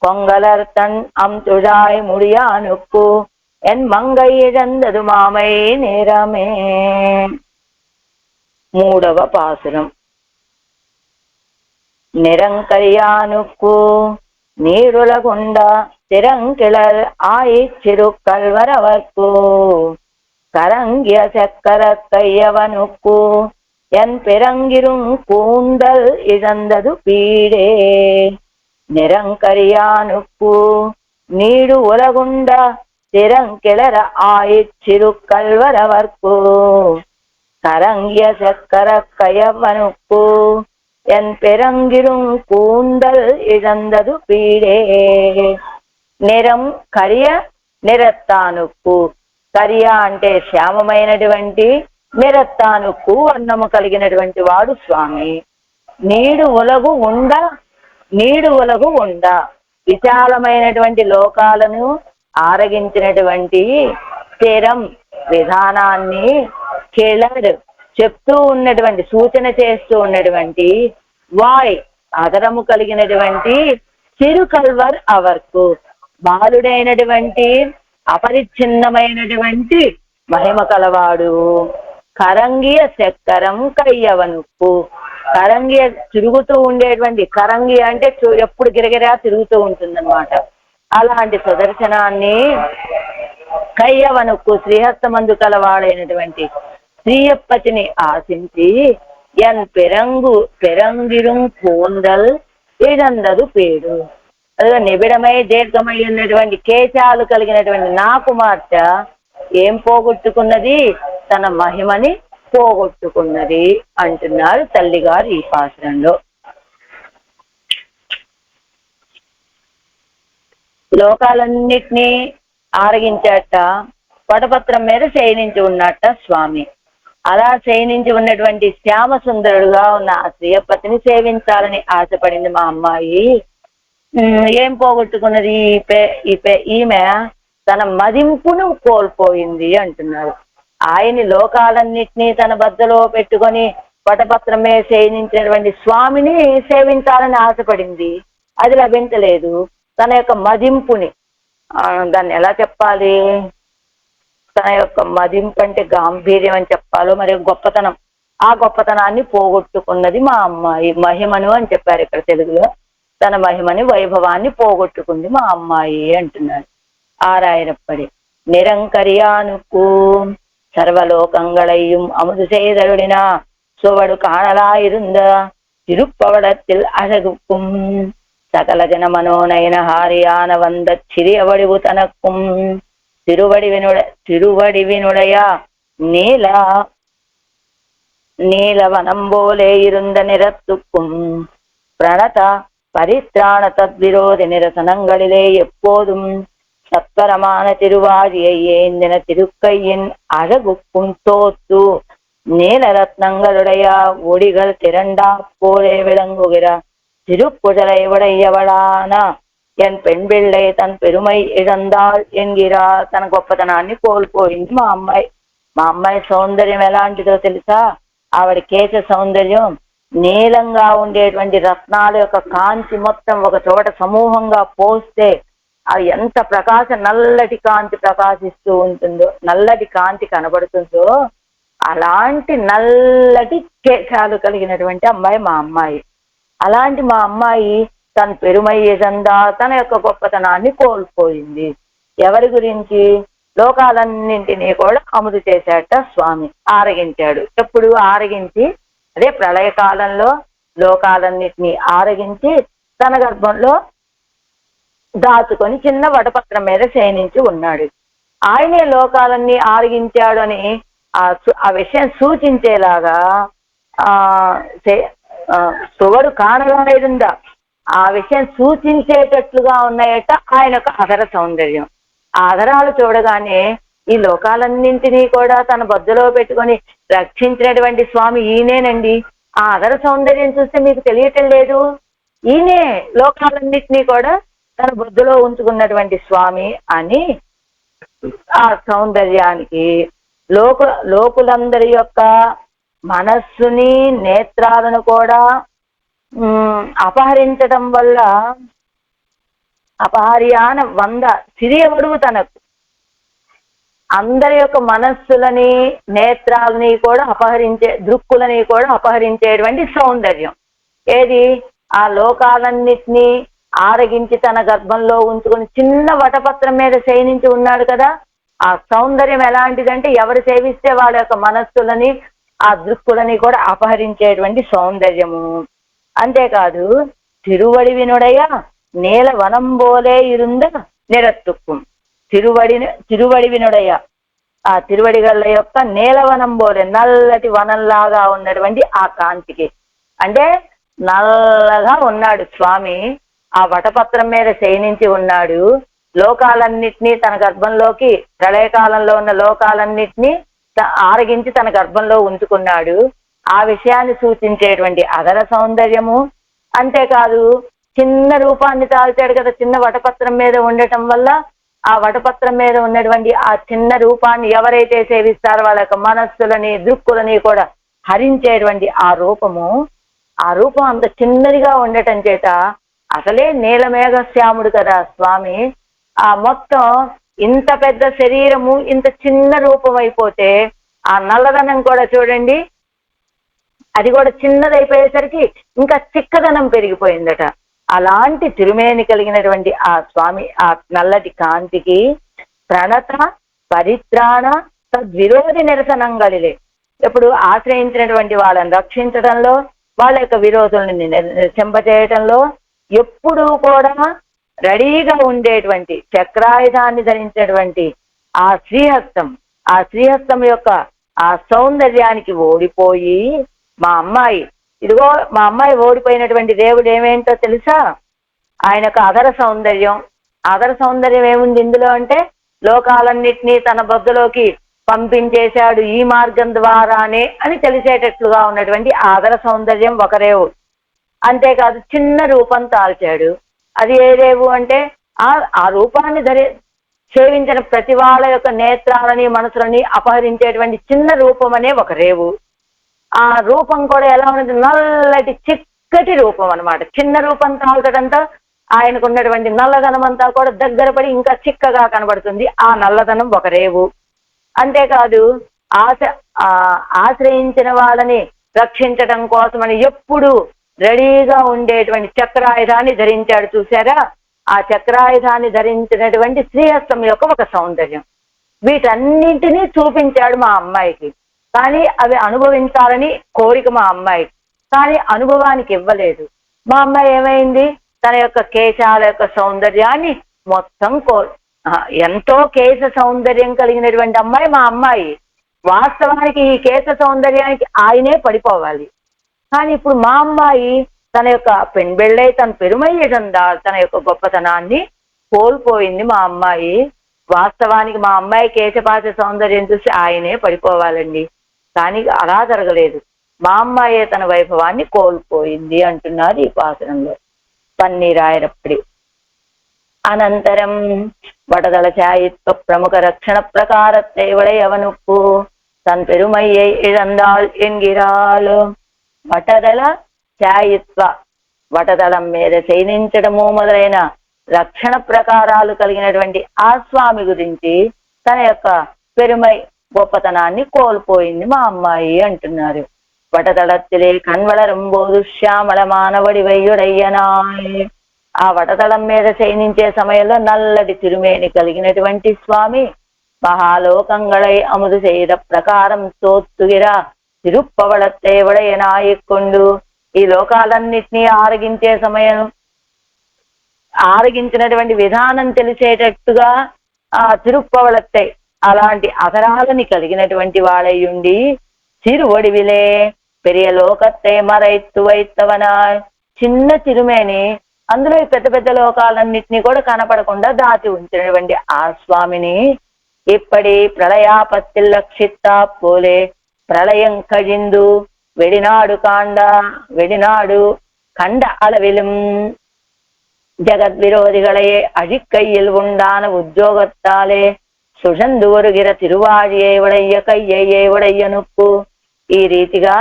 பொங்கலர் தன் துழாய் முடியானுக்கு என் மங்கை இழந்தது மாமை நேரமே. మూడవ పాసురం. నిరంకర్యానుక్కు నీరులగుండ తిరంకిళర్ ఆయి చిరుకల్వరవర్కు கரங்கிய சக்கர கையவனுக்கு என் பிறங்கிரும் கூந்தல் இழந்தது பீடே. நிரங்கரியானுக்கு நீடு உலகுண்ட திறங்கிளர ஆயிச்சிறு கல்வரவர்க்கு கரங்கிய சக்கர கையவனுக்கு என் பிறங்கிரும் கூந்தல் இழந்தது பீடே. నిరం కరియ నిరత్తానుక్కు. కరియా అంటే శ్యామమైనటువంటి, నిరత్తానుక్కు అన్నము కలిగినటువంటి వాడు స్వామి. నీడు ఒలగు ఉండ విశాలమైనటువంటి లోకాలను ఆరగించినటువంటి స్థిరం విధానాన్ని కిళర్ చెప్తూ ఉన్నటువంటి, సూచన చేస్తూ ఉన్నటువంటి వాయ్ అదరము కలిగినటువంటి చిరుకల్వర్ అవర్కు బాలుడైనటువంటి అపరిచ్ఛిన్నమైనటువంటి మహిమ కలవాడు. కరంగియ చక్కరం కయ్యవనుకు. కరంగియ తిరుగుతూ ఉండేటువంటి, కరంగి అంటే ఎప్పుడు గిరగిరా తిరుగుతూ ఉంటుందన్నమాట. అలాంటి సుదర్శనాన్ని కయ్యవనుకు శ్రీహస్తమందు కలవాడైనటువంటి శ్రీయప్పతిని ఆశించి ఎన్ పెరంగిరుం కూందల్ ఇదందదు పేడు. అదే నిబిడమై దీర్ఘమై ఉన్నటువంటి కేశాలు కలిగినటువంటి నా కుమార్తె ఏం పోగొట్టుకున్నది? తన మహిమని పోగొట్టుకున్నది అంటున్నారు తల్లిగారు ఈ పాత్రంలో. లోకాలన్నిటినీ ఆరగించాట, వటపత్రం మీద శయనించి ఉన్నట్ట స్వామి. అలా శయనించి ఉన్నటువంటి శ్యామ సుందరుడుగా ఉన్న ఆ శ్రీయప్పతిని సేవించాలని ఆశపడింది మా అమ్మాయి. ఏం పోగొట్టుకున్నది? ఈమె తన మదింపును కోల్పోయింది అంటున్నారు. ఆయన్ని లోకాలన్నిటినీ తన బద్దలో పెట్టుకొని వటపత్రమే సేవించినటువంటి స్వామిని సేవించాలని ఆశపడింది. అది లభించలేదు. తన యొక్క మదింపుని, దాన్ని ఎలా చెప్పాలి? తన యొక్క మదింపు అంటే గాంభీర్యం అని చెప్పాలో, మరి గొప్పతనం, ఆ గొప్పతనాన్ని పోగొట్టుకున్నది మా అమ్మాయి. మహిమను అని చెప్పారు ఇక్కడ తెలుగులో. తన మహిమని వైభవాన్ని పోగొట్టుకుంది మా అమ్మాయి అంటున్నాడు ఆరాయరప్పడి. నిరంకరియానుకు సర్వలోకంగళయ్యం అముదు செய்தருளினா சுவடு காணலாயிருந்த திருப்பவடத்தில் அழகுக்கும் சகல ஜன மனோநயன ஹாரியான வந்த சிறியவடிவு தனக்கும் திருவடிவினுடைய நீலவனம் போலே இருந்த நிறத்துக்கும் பிரணத பரித்ராண தத்விரோத நிரசனங்களிலே எப்போதும் சத்வரமான திருவாதியை ஏந்தின திருக்கையின் அழகுக்கும் தோத்து நீலரத்னங்களுடைய ஒடிகள் திரண்டா போலே விளங்குகிற திருப்புழலை உடையவளான என் பெண் பிள்ளை தன் பெருமை இழந்தாள் என்கிறார். తన గొప్పతనాన్ని కోల్పోయింది మా అమ్మాయి సౌందర్యం ఎలాంటిదో తెలుసా? ఆవిడ కేశ సౌందర్యం నీలంగా ఉండేటువంటి రత్నాల యొక్క కాంతి మొత్తం ఒక చోట సమూహంగా పోస్తే అది ఎంత నల్లటి కాంతి ప్రకాశిస్తూ ఉంటుందో, నల్లటి కాంతి కనబడుతుందో అలాంటి నల్లటి కేశాలు కలిగినటువంటి అమ్మాయి మా అమ్మాయి. అలాంటి మా అమ్మాయి తన పెరుమయ్యేదందా తన యొక్క గొప్పతనాన్ని కోల్పోయింది. ఎవరి గురించి? లోకాలన్నింటినీ కూడా అమృతి చేశాట స్వామి, ఆరగించాడు. ఎప్పుడు ఆరగించి? అదే ప్రళయకాలంలో లోకాలన్నిటినీ ఆరగించి తన గర్భంలో దాచుకొని చిన్న వటపత్రం మీద శయనించి ఉన్నాడు. ఆయనే లోకాలన్నీ ఆరగించాడు అని ఆ విషయం సూచించేలాగా సువడు కాణలాയിരുందా ఆ విషయం సూచించేటట్లుగా ఉన్నాయట ఆయన యొక్క అధర సౌందర్యం. ఆ అధరాలు చూడగానే ఈ లోకాలన్నింటినీ కూడా తన బొద్దలో పెట్టుకొని రక్షించినటువంటి స్వామి ఈయనేనండి. ఆ అధర సౌందర్యం చూస్తే మీకు తెలియటం లేదు, ఈయనే లోకాలన్నింటినీ కూడా తన బొద్దులో ఉంచుకున్నటువంటి స్వామి అని ఆ సౌందర్యానికి లోకులందరి యొక్క మనస్సుని నేత్రాలను కూడా అపహరించడం వల్ల అపహార్యాన వంద సిరియవడుగు తనకు అందరి యొక్క మనస్సులని నేత్రాలని కూడా దృక్కులని కూడా అపహరించేటువంటి సౌందర్యం ఏది? ఆ లోకాలన్నిటినీ ఆరగించి తన గర్భంలో ఉంచుకొని చిన్న వటపత్రం మీద శయనించి ఉన్నాడు కదా. ఆ సౌందర్యం ఎలాంటిదంటే ఎవరు సేవిస్తే వాళ్ళ యొక్క మనస్సులని ఆ దృక్కులని కూడా అపహరించేటువంటి సౌందర్యము. అంతేకాదు తిరువడివినుడయ నేల వనం పోలే ఇరుంద నిరత్తుక్కుం తిరువడివినుడయ ఆ తిరువడిగళ్ళ యొక్క నేలవనం పోలే నల్లటి వనంలాగా ఉన్నటువంటి ఆ కాంతికి, అంటే నల్లగా ఉన్నాడు స్వామి. ఆ వటపత్రం మీద శయనించి ఉన్నాడు. లోకాలన్నిటినీ తన గర్భంలోకి ప్రళయకాలంలో ఉన్న లోకాలన్నిటినీ ఆరగించి తన గర్భంలో ఉంచుకున్నాడు. ఆ విషయాన్ని సూచించేటువంటి అధర సౌందర్యము. అంతేకాదు చిన్న రూపాన్ని తాల్చాడు కదా, చిన్న వటపత్రం మీద ఉండటం వల్ల ఆ వటపత్రం మీద ఉన్నటువంటి ఆ చిన్న రూపాన్ని ఎవరైతే సేవిస్తారో వాళ్ళ యొక్క మనస్సులని దృక్కులని కూడా హరించేటువంటి ఆ రూపం అంత చిన్నదిగా ఉండటం చేత అసలే నీలమేఘశ్యాముడు కదా స్వామి. ఆ మొత్తం ఇంత పెద్ద శరీరము ఇంత చిన్న రూపం అయిపోతే ఆ నల్లదనం కూడా చూడండి, అది కూడా చిన్నదైపోయేసరికి ఇంకా చిక్కదనం పెరిగిపోయిందట. అలాంటి తిరుమేని కలిగినటువంటి ఆ స్వామి ఆ నల్లటి కాంతికి ప్రణత పరిత్రాణ తద్విరోధి నిరసనంగలిలే. ఎప్పుడు ఆశ్రయించినటువంటి వాళ్ళని రక్షించడంలో, వాళ్ళ యొక్క విరోధుల్ని నిరసింపచేయటంలో ఎప్పుడూ కూడా రెడీగా ఉండేటువంటి చక్రాయుధాన్ని ధరించినటువంటి ఆ శ్రీహస్తం యొక్క ఆ సౌందర్యానికి ఓడిపోయి మా అమ్మాయి ఓడిపోయినటువంటి దేవుడు ఏమేంటో తెలుసా? ఆయన యొక్క అధర సౌందర్యం ఏముంది ఇందులో అంటే లోకాలన్నిటినీ తన బొద్దలోకి పంపించేశాడు ఈ మార్గం ద్వారానే అని తెలిసేటట్లుగా ఉన్నటువంటి అధర సౌందర్యం ఒక రేవు. అంతేకాదు చిన్న రూపం తాల్చాడు. అది ఏ రేవు అంటే ఆ రూపాన్ని సేవించిన ప్రతి వాళ్ళ యొక్క నేత్రాలని మనసులని అపహరించేటువంటి చిన్న రూపం అనే ఒక రేవు. ఆ రూపం కూడా ఎలా ఉన్నది? నల్లటి చిక్కటి రూపం అనమాట. చిన్న రూపం తాల్చడంతో ఆయనకు ఉన్నటువంటి నల్లదనం అంతా కూడా దగ్గర పడి ఇంకా చిక్కగా కనబడుతుంది. ఆ నల్లదనం ఒక రేవు. అంతేకాదు ఆశ్రయించిన వాళ్ళని రక్షించడం కోసమని ఎప్పుడు రెడీగా ఉండేటువంటి చక్రాయుధాన్ని ధరించాడు. చూసారా? ఆ చక్రాయుధాన్ని ధరించినటువంటి శ్రీహస్తం యొక్క ఒక సౌందర్యం. వీటన్నింటినీ చూపించాడు మా అమ్మాయికి. కానీ అవి అనుభవించాలని కోరిక మా అమ్మాయికి, కానీ అనుభవానికి ఇవ్వలేదు. మా అమ్మాయి ఏమైంది? తన యొక్క కేశాల యొక్క సౌందర్యాన్ని మొత్తం ఎంతో కేశ సౌందర్యం కలిగినటువంటి అమ్మాయి మా అమ్మాయి. వాస్తవానికి ఈ కేశ సౌందర్యానికి ఆయనే పడిపోవాలి. కానీ ఇప్పుడు మా అమ్మాయి తన యొక్క పెంబెళ్ళై తన పెరుమయ్యదందా తన యొక్క గొప్పతనాన్ని కోల్పోయింది మా అమ్మాయి. వాస్తవానికి మా అమ్మాయి కేశపాత సౌందర్యం చూసి ఆయనే పడిపోవాలండి, కానీ అలా జరగలేదు. మా అమ్మాయే తన వైభవాన్ని కోల్పోయింది అంటున్నారు ఈ పాసనంలో పన్నీరాయరప్పడి. అనంతరం వటదల ఛాయిత్వ ప్రముఖ రక్షణ ప్రకారத்தை உடையவனுக்கு தன் பெருமையை இழந்தாள் என்கிறாள். వటదల ఛాయిత్వ, వటదళం మీద శయనించడము మొదలైన రక్షణ ప్రకారాలు కలిగినటువంటి ఆ స్వామి గురించి తన యొక్క పెరుమై గొప్పతనాన్ని కోల్పోయింది మా అమ్మాయి అంటున్నారు. వటదళத்திலே కన్వళరంబోదు శ్యామల మానవడి వయ్యుడయ్యనాయ్. ఆ వటదళం మీద శయనించే సమయంలో నల్లటి తిరుమేని కలిగినటువంటి స్వామి మహాలోకంగళై అముదు செய்த ప్రకారం తోత్తుగిరా తిరుప్పవళத்தை ఉడయనాయకొండు. ఈ లోకాలన్నిటినీ ఆరగించినటువంటి విధానం తెలిసేటట్టుగా ఆ తిరుప్పవళத்தை అలాంటి అధరాలని కలిగినటువంటి వాడయ్యుండి తిరువడివిలే పెరియ లోకத்தை మరైత్తు వైత్తవనా. చిన్న తిరుమేని అందులో ఈ పెద్ద పెద్ద లోకాలన్నిటినీ కూడా కనపడకుండా దాచి ఉంచినటువంటి ఆ స్వామిని ఇప్పటి ప్రళయాపత్తిల్ లక్షిత్తా పోలే ప్రళయం కజిందు வெடிநாடு கண்ட அளவிலும் ஜகத்விரோதிகளையே அழிக்கையில் உண்டான உத்தியோகத்தாலே సుషందు ఒరుగిర తిరువాడియే ఉడయ్య కయ్యయ్యే ఉడయ్యనుప్పు. ఈ రీతిగా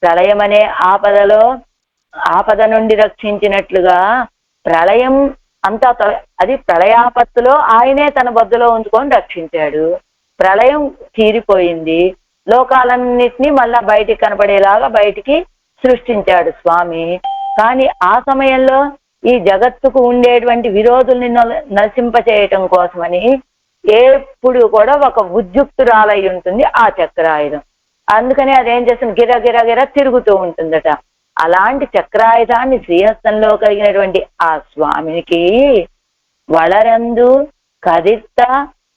ప్రళయమనే ఆపద నుండి రక్షించినట్లుగా ప్రళయం అంతా అది ప్రళయాపత్తులో ఆయనే తన బొద్దులో ఉంచుకొని రక్షించాడు. ప్రళయం తీరిపోయింది, లోకాలన్నిటినీ మళ్ళా బయటికి కనపడేలాగా బయటికి సృష్టించాడు స్వామి. కానీ ఆ సమయంలో ఈ జగత్తుకు ఉండేటువంటి విరోధుల్ని నశింపచేయటం కోసమని ఎప్పుడు కూడా ఒక ఉద్యుక్తురాలై ఉంటుంది ఆ చక్రాయుధం. అందుకని అదేం చేస్తుంది, గిర గిర గిర తిరుగుతూ ఉంటుందట. అలాంటి చక్రాయుధాన్ని శ్రీహస్తంలో కలిగినటువంటి ఆ స్వామికి వళరందు కదిర్త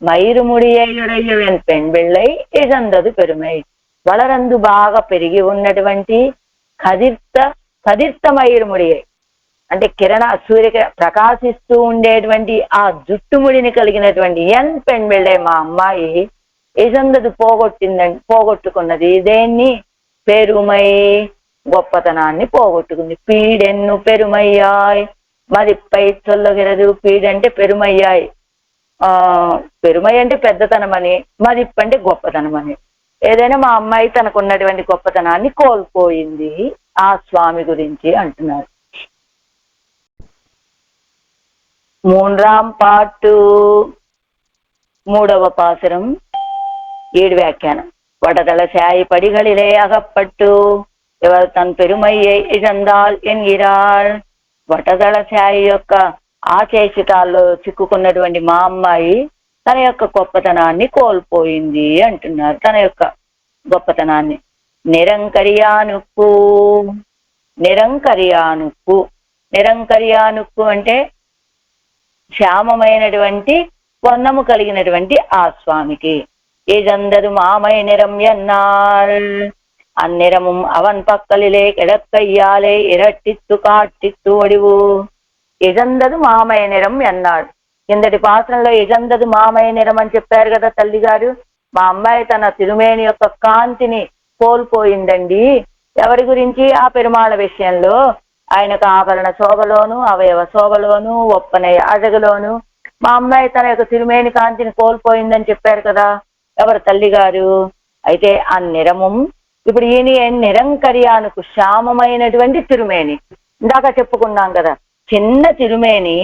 మయిరుముడియుడయ్యవన్ పెంబెళ్ళై ఇజందదు పెరుమై. వళరందు బాగా పెరిగి ఉన్నటువంటి కదిర్త మయిరుముడియై అంటే సూర్య ప్రకాశిస్తూ ఉండేటువంటి ఆ జుట్టుముడిని కలిగినటువంటి ఎన్ పెంబెళ్ళై మా అమ్మాయి ఇజందదు పోగొట్టుకున్నది. దేన్ని? పెరుమై, గొప్పతనాన్ని పోగొట్టుకుంది. పీడెన్ను పెరుమయ్యాయ్ మదిపై చొల్లగిరదు. పీడంటే పెరుమయ్యాయ్, పెరుమై అంటే పెద్దతనమని, మదిప్పు అంటే గొప్పతనమని. ఏదైనా మా అమ్మాయి తనకున్నటువంటి గొప్పతనాన్ని కోల్పోయింది ఆ స్వామి గురించి అంటున్నారు. 3ஆம் பாட்டு 3వ பாசுரம் 7 వ్యాఖ్యానం. వటదళ శాయి పడిகளிலே అగప్పట్టు ఎవరు తన పెరుమయ్యై ఇజందాల్ ఎన్గిరాల్. వటదళ శాయి యొక్క ఆచేషితాల్లో చిక్కుకున్నటువంటి మా అమ్మాయి తన యొక్క గొప్పతనాన్ని కోల్పోయింది అంటున్నారు. తన యొక్క గొప్పతనాన్ని నిరంకర్యానుక్కు. నిరంకర్యానుక్కు అంటే శ్యామమైనటువంటి వర్ణము కలిగినటువంటి ఆ స్వామికి ఇజందదు మామై నిరం ఎన్నాల్. అన్నిరముం అవన్ పక్కలిలే కిడక్కయ్యాలే ఇరట్టిత్తు కాట్టిత్తు ఒడివు. ఇజందదు మామయ నిరం ఎన్నాడు. కిందటి పాత్రలో ఇజందదు మామయ నిరం అని చెప్పారు కదా తల్లి గారు. మా అమ్మాయి తన తిరుమేని యొక్క కాంతిని కోల్పోయిందండి. ఎవరి గురించి? ఆ పెరుమాళ విషయంలో. ఆయనకు ఆభరణ శోభలోను, అవయవ శోభలోను, ఒప్పనయ అజగలోను మా అమ్మాయి తన యొక్క తిరుమేని కాంతిని కోల్పోయిందని చెప్పారు కదా ఎవరు? తల్లి గారు. అయితే ఆ నిరమం ఇప్పుడు ఈయన నిరంకర్యానుకు శ్యామమైనటువంటి తిరుమేని ఇందాక చెప్పుకున్నాం కదా. చిన్న తిరుమేని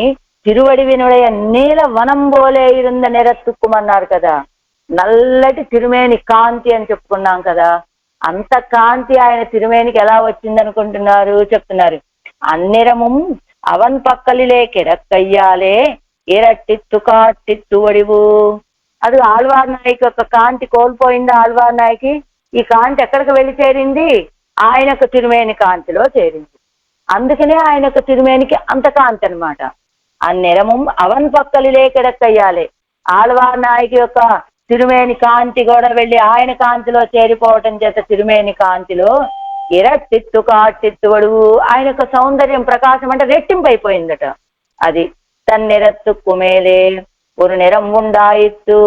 తిరువడివినుడయ నీల వనం బోలే ఇరుంద నిరత్తుక్కుమన్నారు కదా. నల్లటి తిరుమేని కాంతి అని చెప్పుకున్నాం కదా. అంత కాంతి ఆయన తిరుమేనికి ఎలా వచ్చింది అనుకుంటున్నారు? చెప్తున్నారు. అన్నిరముం అవన్ పక్కలిలే కిడక్కయ్యాలే ఇరట్టిత్తు కాట్టిత్తు వడివు. అది ఆళ్వార్ నాయకి యొక్క కాంతి కోల్పోయింది. ఆళ్వార్ నాయకి ఈ కాంతి ఎక్కడికి వెళ్ళి చేరింది? ఆయనకు తిరుమేని కాంతిలో చేరింది. అందుకనే ఆయనకు తిరుమేనికి అంత కాంతి అనమాట. అన్నిరముం అవన్ పక్కలిలే కిడక్కయ్యాలే. ఆళ్వార్ నాయకి యొక్క తిరుమేని కాంతి కూడా వెళ్ళి ఆయన కాంతిలో చేరిపోవటం చేత తిరుమేని కాంతిలో ఇరట్టిత్తు కాట్టిత్తు వడువు, ఆయన యొక్క సౌందర్యం ప్రకాశం అంటే రెట్టింపు అయిపోయిందట. అది తన్నిరత్తు మేలే ஒரு நிறம் உண்டாயித்து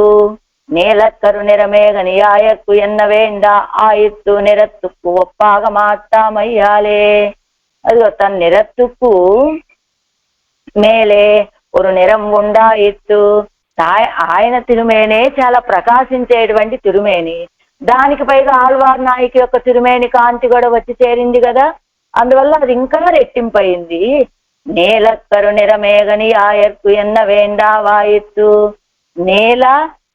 நீலக்கரு நிறமேக நியாயக்கு என்ன வேண்டா ஆயித்து நிறத்துக்கு ஒப்பாக மாட்டாமையாலே. అదిగో తన నిరత్తుకు మేలే ఒక నిరం ఉండాయిత్తు. ఆయన తిరుమేనే చాలా ప్రకాశించేటువంటి తిరుమేని. దానికి పైగా ఆళ్వార్ నాయకి యొక్క తిరుమేని కాంతి కూడా వచ్చి చేరింది కదా, అందువల్ల అది ఇంకా రెట్టింపయింది. నేలక్కరు నిరమేగని ఆయర్కు ఎన్న వేండావాయిత్తు. నేల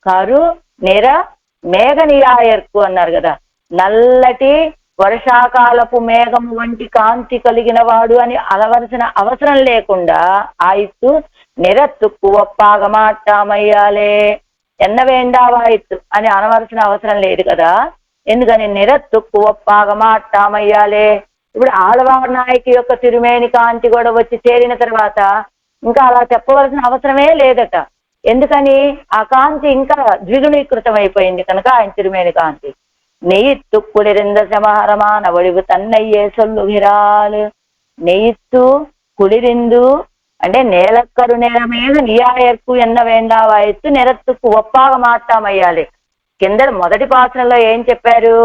కరు నిర మేఘనియాయర్కు అన్నారు కదా, నల్లటి వర్షాకాలపు మేఘం వంటి కాంతి కలిగిన వాడు అని అలవలసిన అవసరం లేకుండా ఆయిత్తు నిరత్తుకు ఒప్పాగమాట్టామయ్యాలే. ఎన్న వేండావాయిత్తు అని అనవలసిన అవసరం లేదు కదా, ఎందుకని నిరత్తుకు ఒప్పాగమాట్టామయ్యాలే. ఇప్పుడు ఆళ్వార్ నాయకి యొక్క తిరుమేని కాంతి కూడా వచ్చి చేరిన తర్వాత ఇంకా అలా చెప్పవలసిన అవసరమే లేదట. ఎందుకని? ఆ కాంతి ఇంకా ద్విగుణీకృతం అయిపోయింది కనుక ఆయన తిరుమేని కాంతి. నెయ్యిత్తు కుళిరింద సమారమాన ఒడివు తన్నయ్యే సొల్లుగిరాలు. నెయ్యిత్తు కుళిరిందు అంటే నేలక్కరు నేల మీద నియాయర్కు ఎన్న వేండావాయిత్తు నిరత్తుకు ఒప్పాగ మాట్టామయ్యాలి. కింద మొదటి పాసనలో ఏం చెప్పారు?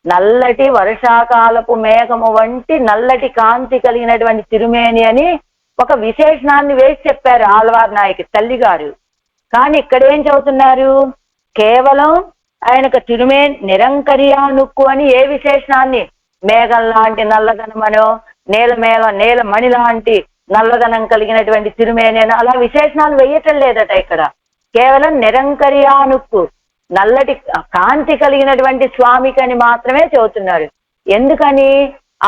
నల్లటి వర్షాకాలపు మేఘము వంటి నల్లటి కాంతి కలిగినటువంటి తిరుమేని అని ఒక విశేషణాన్ని వేసి చెప్పారు ఆళ్వార్ నాయకి తల్లిగారు. కానీ ఇక్కడ ఏం చదువుతున్నారు? కేవలం ఆయనకు తిరుమే నిరంకర్యానుక్కు అని ఏ విశేషణాన్ని, మేఘం లాంటి నల్లదనమనో నేల మణి లాంటి నల్లదనం కలిగినటువంటి తిరుమేని అని అలా విశేషణాలు వేయటం లేదట. ఇక్కడ కేవలం నిరంకర్యానుక్కు నల్లటి కాంతి కలిగినటువంటి స్వామికి అని మాత్రమే చెబుతున్నారు. ఎందుకని?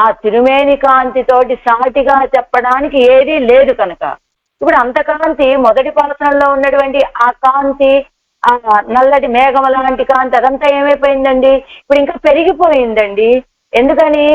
ఆ తిరుమేని కాంతి తోటి సాటిగా చెప్పడానికి ఏదీ లేదు కనుక. ఇప్పుడు అంత కాంతి మొదటి పాసనలో ఉన్నటువంటి ఆ కాంతి, ఆ నల్లటి మేఘం లాంటి కాంతి అదంతా ఏమైపోయిందండి? ఇప్పుడు ఇంకా పెరిగిపోయిందండి. ఎందుకని?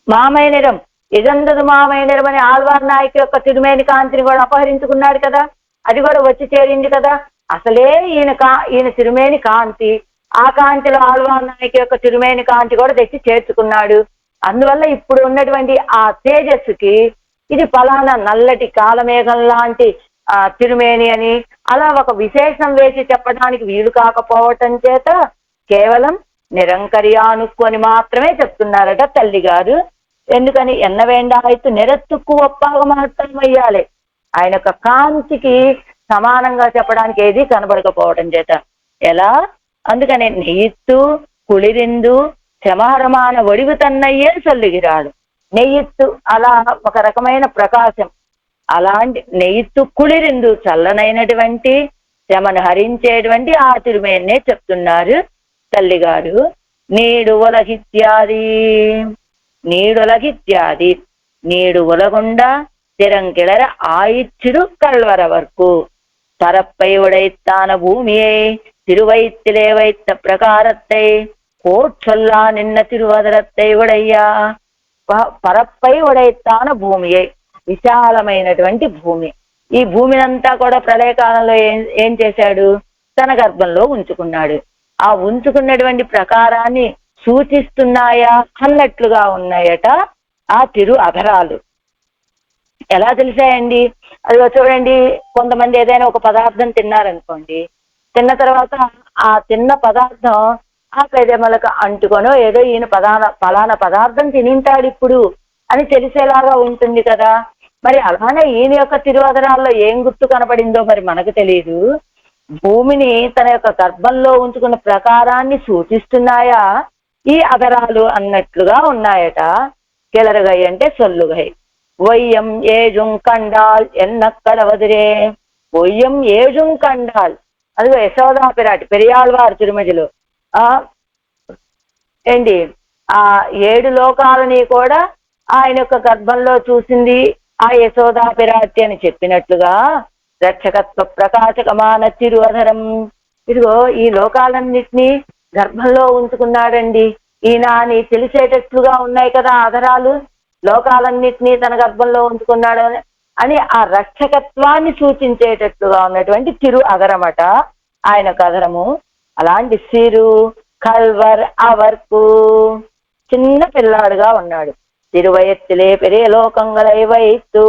మామైనరం ఇదందదు మామైనరం అని ఆళ్వార్ నాయకి యొక్క తిరుమేని కాంతిని కూడా అపహరించుకున్నాడు కదా, అది కూడా వచ్చి చేరింది కదా. అసలే ఈయన తిరుమేని కాంతి, ఆ కాంతిలో ఆళ్వార్ నాయకి యొక్క తిరుమేని కాంతి కూడా తెచ్చి చేర్చుకున్నాడు. అందువల్ల ఇప్పుడు ఉన్నటువంటి ఆ తేజస్సుకి ఇది ఫలానా నల్లటి కాలమేఘం లాంటి తిరుమేని అని అలా ఒక విశేషణం వేసి చెప్పడానికి వీలు కాకపోవటం చేత కేవలం నిరంకర్యానుక్కు అని మాత్రమే చెప్తున్నారట తల్లిగారు. ఎందుకని? ఎన్న వేండాయిత్తు నిరత్తుకు ఒప్పాగ మాత్రమయ్యాలి. ఆయన యొక్క కాంతికి సమానంగా చెప్పడానికి ఏది కనబడకపోవటం చేత ఎలా? అందుకనే నెయ్యిత్తు కుళిరిందు శమహరమాన ఒడివు తన్నయ్యే సొల్లుగిరాడు. నెయ్యిత్తు అలా ఒక రకమైన ప్రకాశం, అలాంటి నెయ్యిత్తు కుళిరిందు చల్లనైనటువంటి శ్రమను హరించేటువంటి ఆ తిరుమేనే చెప్తున్నారు తల్లిగారు. నీడు ఒలగిత్యాది నీడు ఒలగుండా திறங்கிளர ஆயிற்றிரு கல்வரவர்க்கு தரப்பை உடைத்தான பூமியை திருவயிற்றிலே வைத்த பிரகாரத்தை கோற்றொல்லா நின்ன திருவதரத்தை ఉడయ్యా. పరప్పై ఉడైతాన భూమియే, విశాలమైనటువంటి భూమి. ఈ భూమినంతా కూడా ప్రళయకాలంలో ఏం చేశాడు? తన గర్భంలో ఉంచుకున్నాడు. ఆ ఉంచుకున్నటువంటి ప్రకారాన్ని సూచిస్తున్నాయా అన్నట్లుగా ఉన్నాయట ఆ తిరు అధరాలు. ఎలా తెలిసాయండి? అది చూడండి, కొంతమంది ఏదైనా ఒక పదార్థం తిన్నారనుకోండి, తిన్న తర్వాత ఆ తిన్న పదార్థం ఆ పెదెమలకు అంటుకొనో ఏదో ఈయన ఫలానా పదార్థం తినింటాడు ఇప్పుడు అని తెలిసేలాగా ఉంటుంది కదా. మరి అలానే ఈయన యొక్క తిరువదరాల్లో ఏం గుర్తు కనపడిందో మరి మనకు తెలియదు. భూమిని తన యొక్క గర్భంలో ఉంచుకున్న ప్రకారాన్ని సూచిస్తున్నాయా ఈ అధరాలు అన్నట్లుగా ఉన్నాయట. కిలరగై అంటే సొల్లుగై. ఒయ్యం ఏజుం కండాల్ ఎన్నక్కడ వదిరే. ఒయ్యం ఏజుం కండాల్, అది యశోదా పిరాటి పెరియాళ్వారు తిరుమతిలో ఏంటి ఆ 7 లోకాలని కూడా ఆయన యొక్క గర్భంలో చూసింది ఆ యశోదా పిరాటి అని చెప్పినట్లుగా రక్షకత్వ ప్రకాశకమాన తిరువధరం, ఇదిగో ఈ లోకాలన్నిటినీ గర్భంలో ఉంచుకున్నాడండి ఈయన అని తెలిసేటట్లుగా ఉన్నాయి కదా ఆధారాలు. లోకాలన్నిటినీ తన గర్భంలో ఉంచుకున్నాడు అని ఆ రక్షకత్వాన్ని సూచించేటట్లుగా ఉన్నటువంటి తిరు అగరమట ఆయన కథరము. అలాంటి సిరు కల్వర్ అవర్కు చిన్న పిల్లాడుగా ఉన్నాడు. తిరువయత్తిలే పెరియ లోకంగలై వైత్తు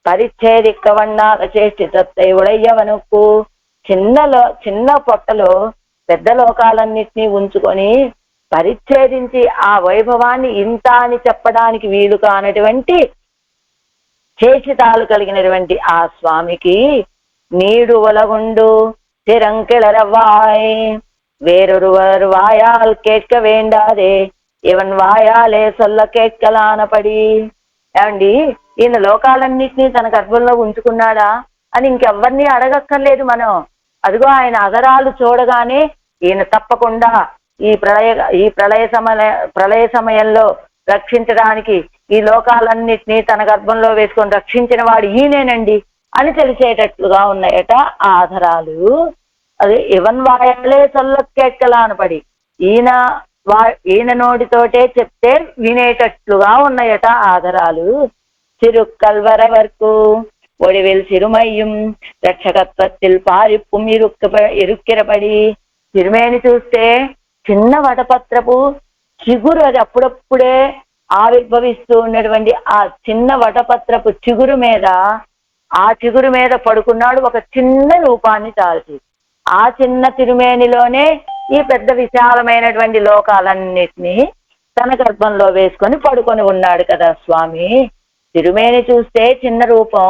పరిచ్ఛేదిక్కవన్నాక చేష్టి తత్తై ఉడయ్యవనుకు, చిన్న పొట్టలో పెద్ద లోకాలన్నిటినీ ఉంచుకొని పరిచ్ఛేదించి ఆ వైభవాన్ని ఇంత అని చెప్పడానికి వీలు కానటువంటి చేసితాలు కలిగినటువంటి ఆ స్వామికి నీడు ఒలగుండు తిరంకిళరవాయ్ వేరొరువర్ వాయాల్ కేట్క వేండాదే ఇవన్ వాయాలే సొల్ల కేట్కలానపడి. ఏమండి ఈయన లోకాలన్నిటినీ తన గర్భంలో ఉంచుకున్నాడా అని ఇంకెవ్వరినీ అడగక్కర్లేదు మనం. అదిగో ఆయన అగరాలు చూడగానే ఈయన తప్పకుండా ఈ ప్రళయ సమయంలో రక్షించడానికి ఈ లోకాలన్నిటినీ తన గర్భంలో వేసుకొని రక్షించిన వాడు ఈయనేనండి అని తెలిసేటట్లుగా ఉన్నాయట ఆధారాలు. అది ఇవన్ వాయాలే సొల్లకెక్కలా అనపడి ఈయన నోటితోటే చెప్తే వినేటట్లుగా ఉన్నాయట ఆధారాలు. సిరుక్కల్వర వరకు ఒడివెల్ సిరుమయ్యం రక్షకత్వத்தில் పారిప్పుం ఇరుక్కిరపడి, సిరుమేని చూస్తే చిన్న వటపత్రపు చిగురు, అది అప్పుడప్పుడే ఆవిర్భవిస్తూ ఉన్నటువంటి ఆ చిన్న వటపత్రపు చిగురు మీద పడుకున్నాడు ఒక చిన్న రూపాన్ని తాల్చి. ఆ చిన్న తిరుమేనిలోనే ఈ పెద్ద విశాలమైనటువంటి లోకాలన్నిటినీ తన గర్భంలో వేసుకొని పడుకొని ఉన్నాడు కదా స్వామి. తిరుమేని చూస్తే చిన్న రూపం,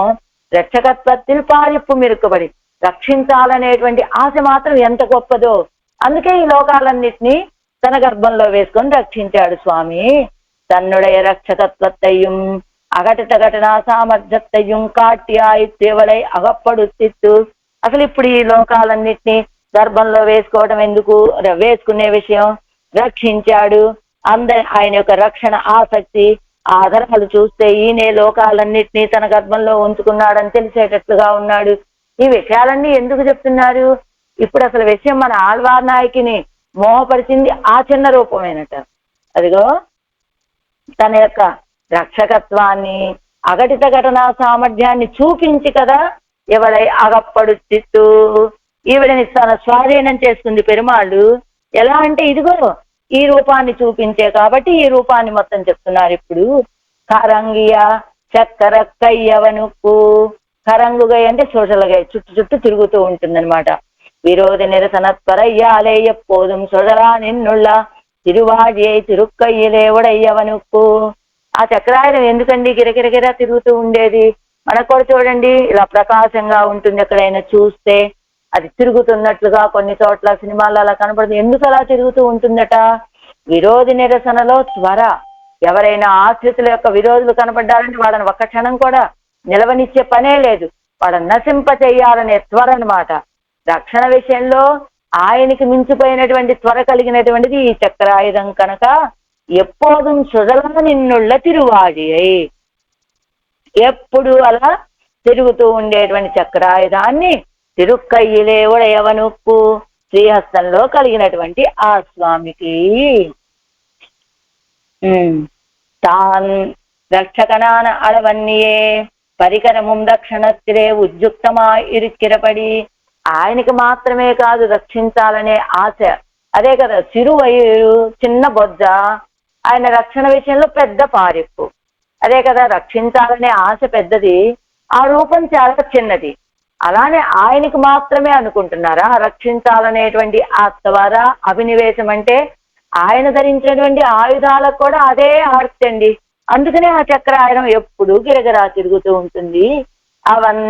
రక్షకత్వത്തിൽ పారిప్పు మిరుక్కుబడి, రక్షించాలనేటువంటి ఆశ మాత్రం ఎంత గొప్పదో. అందుకే ఈ లోకాలన్నిటినీ తన గర్భంలో వేసుకొని రక్షించాడు స్వామి. తన్నుடைய రక్షకత్వத்தையும் అఘటితఘటనా సామర్థ్యத்தையும் కాట్యాయి తేవలై అగప్పడుతిత్తు. అసలు ఇప్పుడు ఈ లోకాలన్నిటినీ గర్భంలో వేసుకోవడం ఎందుకు, వేసుకునే విషయం రక్షించాడు. ఆయన యొక్క రక్షణ ఆసక్తి ఆధారాలు చూస్తే ఈయనే లోకాలన్నిటినీ తన గర్భంలో ఉంచుకున్నాడని తెలిసేటట్లుగా ఉన్నాడు. ఈ విషయాలన్నీ ఎందుకు చెప్తున్నారు? ఇప్పుడు అసలు విషయం మన ఆళ్వార్ నాయకిని మోహపరిచింది ఆ చిన్న రూపమేనట. అదిగో తన యొక్క రక్షకత్వాన్ని అఘటిత ఘటనా సామర్థ్యాన్ని చూపించి కదా ఎవడై అగప్పడుతిత్తు, ఈవిడని తన స్వాధీనం చేసుకుంది పెరుమాళ్ళు. ఎలా అంటే ఇదిగో ఈ రూపాన్ని చూపించే కాబట్టి ఈ రూపాన్ని మొత్తం చెప్తున్నారు. ఇప్పుడు కరంగియ చక్కర కయ్యవనుకు, కరంగుగై అంటే సోషలగై చుట్టూ తిరుగుతూ ఉంటుందన్నమాట. విరోధ నిరసన త్వరయ్యాలే ఎప్పోదుం సొడలా నిన్నుళ్ళ తిరువాడియై తిరుక్కయ్యలేవడయ్యవనుకు. ఆ చక్రాయుధం ఎందుకండి గిరగిరగిరా తిరుగుతూ ఉండేది? మనకు కూడా చూడండి ఇలా ప్రకాశంగా ఉంటుంది, ఎక్కడైనా చూస్తే అది తిరుగుతున్నట్లుగా కొన్ని చోట్ల సినిమాల్లో అలా కనపడుతుంది. ఎందుకు అలా తిరుగుతూ ఉంటుందట? విరోధి నిరసనలో త్వర, ఎవరైనా ఆశ్రితుల యొక్క విరోధులు కనపడ్డారంటే వాళ్ళని ఒక్క క్షణం కూడా నిలవనిచ్చే పనే లేదు, వాళ్ళని నశింప చెయ్యాలనే త్వర అనమాట. రక్షణ విషయంలో ఆయనకి మించిపోయినటువంటి త్వర కలిగినటువంటిది ఈ చక్రాయుధం కనుక ఎప్పుడూ సుజలా నిన్నుళ్ళ తిరువాడియై, ఎప్పుడు అలా తిరుగుతూ ఉండేటువంటి చక్రాయుధాన్ని తిరుక్కయ్యలేవడయవనుక్కు శ్రీహస్తంలో కలిగినటువంటి ఆ స్వామికి తాన్ రక్షకనాన అడవన్నియే పరికరముం రక్షణత్తిరే ఉద్యుక్తమా ఇరుక్కిరపడి. ఆయనకి మాత్రమే కాదు రక్షించాలనే ఆశ, అదే కదా సిరువయ్యు చిన్న బొజ్జ, ఆయన రక్షణ విషయంలో పెద్ద పారిప్పు, అదే కదా రక్షించాలనే ఆశ పెద్దది, ఆ రూపం చాలా చిన్నది. అలానే ఆయనకి మాత్రమే అనుకుంటున్నారా రక్షించాలనేటువంటి ఆ ద్వారా అభినివేశం అంటే ఆయన ధరించినటువంటి ఆయుధాలకు కూడా అదే ఆర్తి అండి. అందుకనే ఆ చక్రాయుధం ఎప్పుడు గిరగిరా తిరుగుతూ ఉంటుంది. అవన్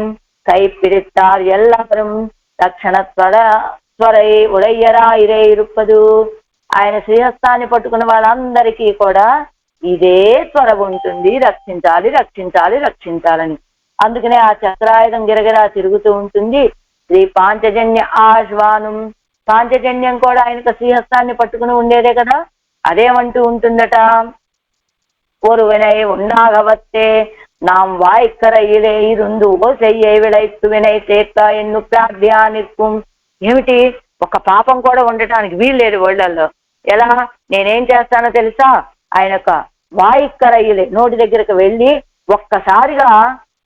కైపిడిత్తార్ ఎల్లవరం రక్షణ త్వరై ఉడయ్యరా ఇరే ఇరుప్పదు. ఆయన శ్రీహస్తాన్ని పట్టుకున్న వాళ్ళందరికీ కూడా ఇదే త్వర ఉంటుంది, రక్షించాలి రక్షించాలి రక్షించాలని. అందుకనే ఆ చక్రాయుధం గిరగిరా తిరుగుతూ ఉంటుంది. శ్రీ పాంచజన్య ఆశ్వానం, పాంచజన్యం కూడా ఆయనకు శ్రీహస్తాన్ని పట్టుకుని ఉండేదే కదా. అదేమంటూ ఉంటుందట, ஒருவனை உண்டாகவத்தே நாம் వాయిక్కరయిలే ఇరుందు ఓసయ్యే విడైత్తు వినై తేక్క ఎన్ను ప్రార్థ్యానిత్వం. ఏమిటి, ఒక పాపం కూడా ఉండటానికి వీల్లేదు వాళ్ళల్లో. ఎలా, నేనేం చేస్తానో తెలుసా, ఆయన యొక్క వాయిక్కరయిలే నోటి దగ్గరకు వెళ్ళి ఒక్కసారిగా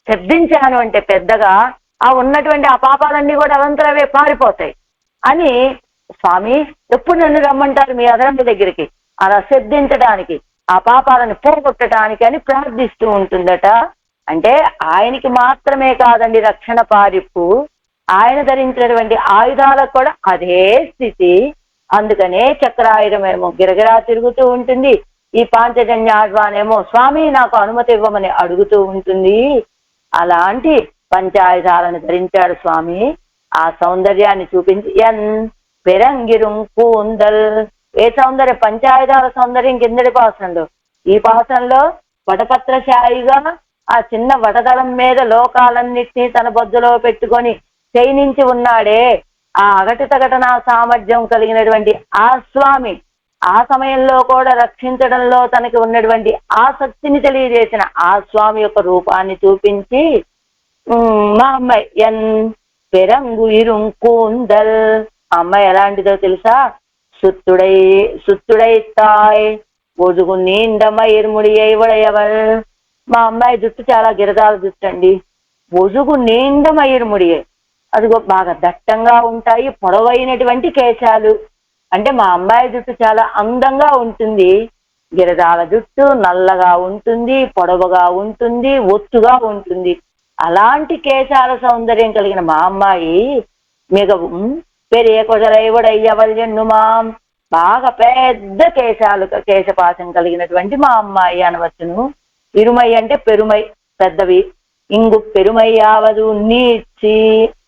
శబ్దించాను అంటే పెద్దగా ఆ ఉన్నటువంటి ఆ పాపాలన్నీ కూడా అవంతరవే పారిపోతాయి అని, స్వామి ఎప్పుడు నన్ను రమ్మంటారు మీ అదరంగ దగ్గరికి అలా శబ్దించడానికి, ఆ పాపాలను పోగొట్టడానికి అని ప్రార్థిస్తూ ఉంటుందట. అంటే ఆయనకి మాత్రమే కాదండి రక్షణ పారిప్పు, ఆయన ధరించినటువంటి ఆయుధాలకు కూడా అదే స్థితి. అందుకనే చక్రాయుధమేమో గిరగిరా తిరుగుతూ ఉంటుంది, ఈ పాంచజన్యాడ్వానేమో స్వామి నాకు అనుమతి ఇవ్వమని అడుగుతూ ఉంటుంది. అలాంటి పంచాయుధాలను ధరించాడు స్వామి. ఆ సౌందర్యాన్ని చూపించి ఎన్ పెరంగిరుం కూందల్, ఏ సౌందర్య, పంచాయుధాల సౌందర్యం కిందటి పాసనలో. ఈ పాసనలో వటపత్రశాయిగా ఆ చిన్న వటదళం మీద లోకాలన్నిటినీ తన బొజ్జలో పెట్టుకొని శయనించి ఉన్నాడే, ఆ అఘటితఘటనా సామర్థ్యం కలిగినటువంటి ఆ స్వామి ఆ సమయంలో కూడా రక్షించడంలో తనకి ఉన్నటువంటి ఆసక్తిని తెలియజేసిన ఆ స్వామి యొక్క రూపాన్ని చూపించి, మా అమ్మాయి ఎన్ పెరంగు ఇరుం కూందల్, అమ్మాయి ఎలాంటిదో తెలుసా, సుత్తుడై తాయ్ ఒజుగు నీండ మయిర్ముడియై వడయవల్. మా అమ్మాయి జుట్టు చాలా గిరదాల జుట్టు అండి, ఒజుగు నీండ మయిర్ముడియే, అదిగో బాగా దట్టంగా ఉంటాయి పొడవైనటువంటి కేశాలు. అంటే మా అమ్మాయి జుట్టు చాలా అందంగా ఉంటుంది, గిరదాల జుట్టు నల్లగా ఉంటుంది, పొడవుగా ఉంటుంది, ఒత్తుగా ఉంటుంది. అలాంటి కేశాల సౌందర్యం కలిగిన మా అమ్మాయి మిగவும் పెరియ కొజలైవడయ్యవల్ ఎన్నుమాం, బాగా పెద్ద కేశపాశం కలిగినటువంటి మా అమ్మాయి అనవచ్చును. ఇరుమై అంటే పెరుమై, పెద్దవి. ఇంగు పెరుమై ఆవదు నీచి,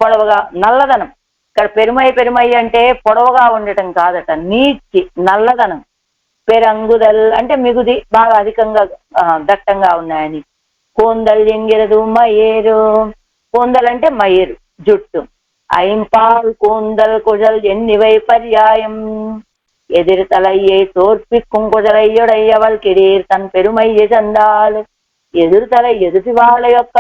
పొడవుగా, నల్లదనం. ఇక్కడ పెరుమై అంటే పొడవుగా ఉండటం కాదట, నీచి నల్లదనం. పెరంగుదల్ అంటే మిగుది, బాగా అధికంగా దట్టంగా ఉన్నాయని. కూందల్ ఎంగిరదు మయేరు, కూందల్ అంటే మయేరు జుట్టు. ఐంపాల్ కూందల్ కుజల్ ఎన్నివై పర్యాయం, ఎదిరి తలయ్యే తోర్పిక్కుం కుజలయ్యుడయ్యవల్ కిరీర్ తన్ పెరుమయ్య చందాల్. ఎదురుతల ఎదుటి వాళ్ళ యొక్క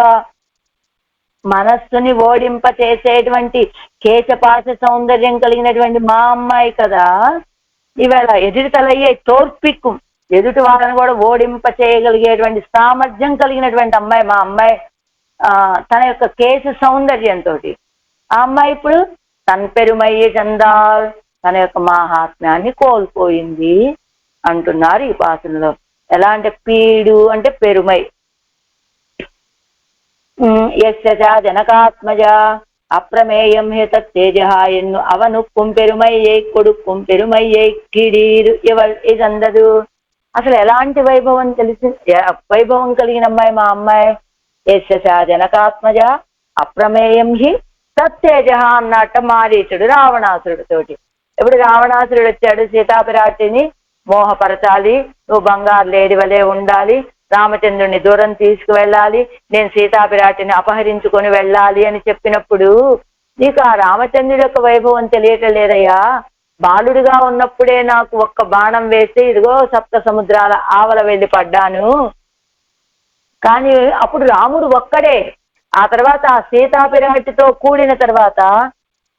మనస్సుని ఓడింప చేసేటువంటి కేశపాశ సౌందర్యం కలిగినటువంటి మా అమ్మాయి కదా, ఇవాళ ఎదురుతలయ్యే తోర్పిక్కుం, ఎదుటి వాళ్ళని కూడా ఓడింప చేయగలిగేటువంటి సామర్థ్యం కలిగినటువంటి అమ్మాయి మా అమ్మాయి. తన యొక్క కేశ సౌందర్యంతో ఆ అమ్మాయి ఇప్పుడు తన పెరుమయ్య చందాల్, తన యొక్క మాహాత్మ్యాన్ని కోల్పోయింది అంటున్నారు ఈ పాసనలో. ఎలా అంటే పీడు అంటే పెరుమై, యస్య జనకాత్మజ అప్రమేయం హే తేజ ఎన్ను అవనుక్కుం పెరుమయ్యై కొడుక్కుం పెరుమయ్యై కిరీరు ఇవల్ ఇదందదు. అసలు ఎలాంటి వైభవం వైభవం కలిగిన అమ్మాయి మా అమ్మాయి. యస్య జనకాత్మజ అప్రమేయం హి తత్తేజ అన్నట్ట మారీచుడు రావణాసురుడితోటి. ఎప్పుడు రావణాసురుడు వచ్చాడు, సీతాపిరాటిని మోహపరచాలి, నువ్వు బంగారు లేడి వలె ఉండాలి, రామచంద్రుడిని దూరం తీసుకువెళ్ళాలి, నేను సీతాపిరాటిని అపహరించుకొని వెళ్ళాలి అని చెప్పినప్పుడు నీకు ఆ రామచంద్రుడి యొక్క వైభవం తెలియటం లేదయ్యా. బాలుడిగా ఉన్నప్పుడే నాకు ఒక్క బాణం వేస్తే ఇదిగో సప్త సముద్రాల ఆవల వెళ్ళి పడ్డాను. కానీ అప్పుడు రాముడు ఒక్కడే. ఆ తర్వాత ఆ సీతాపిరాటితో కూడిన తర్వాత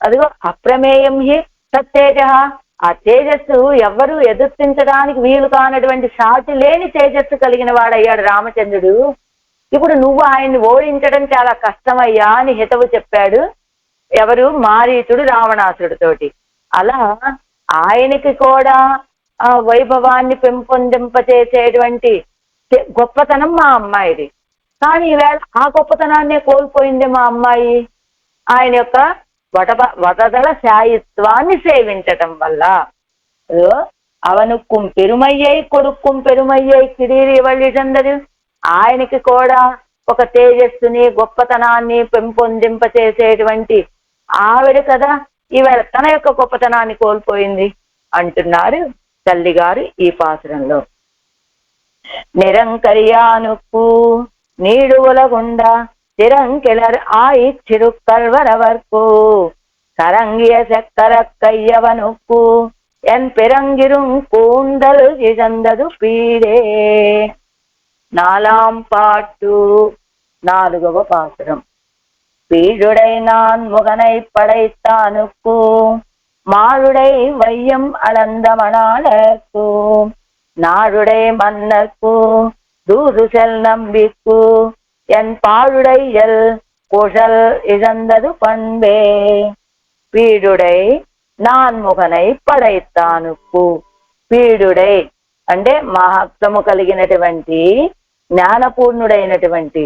అదిగో అప్రమేయం హి తత్తేజ, ఆ తేజస్సు ఎవ్వరూ ఎదుర్తించడానికి వీలు కానటువంటి సాటి లేని తేజస్సు కలిగిన వాడయ్యాడు రామచంద్రుడు. ఇప్పుడు నువ్వు ఆయన్ని ఓడించడం చాలా కష్టమయ్యా అని హితవు చెప్పాడు ఎవరు, మారీచుడు రావణాసురుడితోటి. అలా ఆయనకి కూడా ఆ వైభవాన్ని పెంపొందింపచేసేటువంటి గొప్పతనం మా అమ్మాయిది. కానీ ఈవేళ ఆ గొప్పతనాన్నే కోల్పోయింది మా అమ్మాయి ఆయన యొక్క వటదల శాయిత్వాన్ని సేవించటం వల్ల. అవనుక్కుం పెరుమయ్యై కొడుక్కుం పెరుమయ్యై కిరీరి వల్లి చందరు, ఆయనకి కూడా ఒక తేజస్సుని గొప్పతనాన్ని పెంపొందింపచేసేటువంటి ఆవిడ కదా ఈవేళ తన యొక్క గొప్పతనాన్ని కోల్పోయింది అంటున్నారు తల్లిగారు ఈ పాసురంలో. నిరంకర్యానుకు నీడుగులగుండ తిరంకెలర్ ఆయిచ్చిరు కల్వరవర్కు కరంగియ చక్కర కయ్యవనుక్కు என் பிறங்கிரும் கூந்தல் இழந்தது பீடே. 4ஆம் பாட்டு 4వ பாசுரம். பீடுடை நான் முகனை படைத்தானுக்கு மாளுடை வையம் அளந்த மணாளர்க்கு நாடுடை மன்னர்க்கு தூது செல் நம்பிக்கு என் பாழுடையல் குழல் இழந்தது பண்பே. పీడుడై నాన్ముఖనై పడైతానుకు. పీడుడై అంటే మహత్వము కలిగినటువంటి జ్ఞానపూర్ణుడైనటువంటి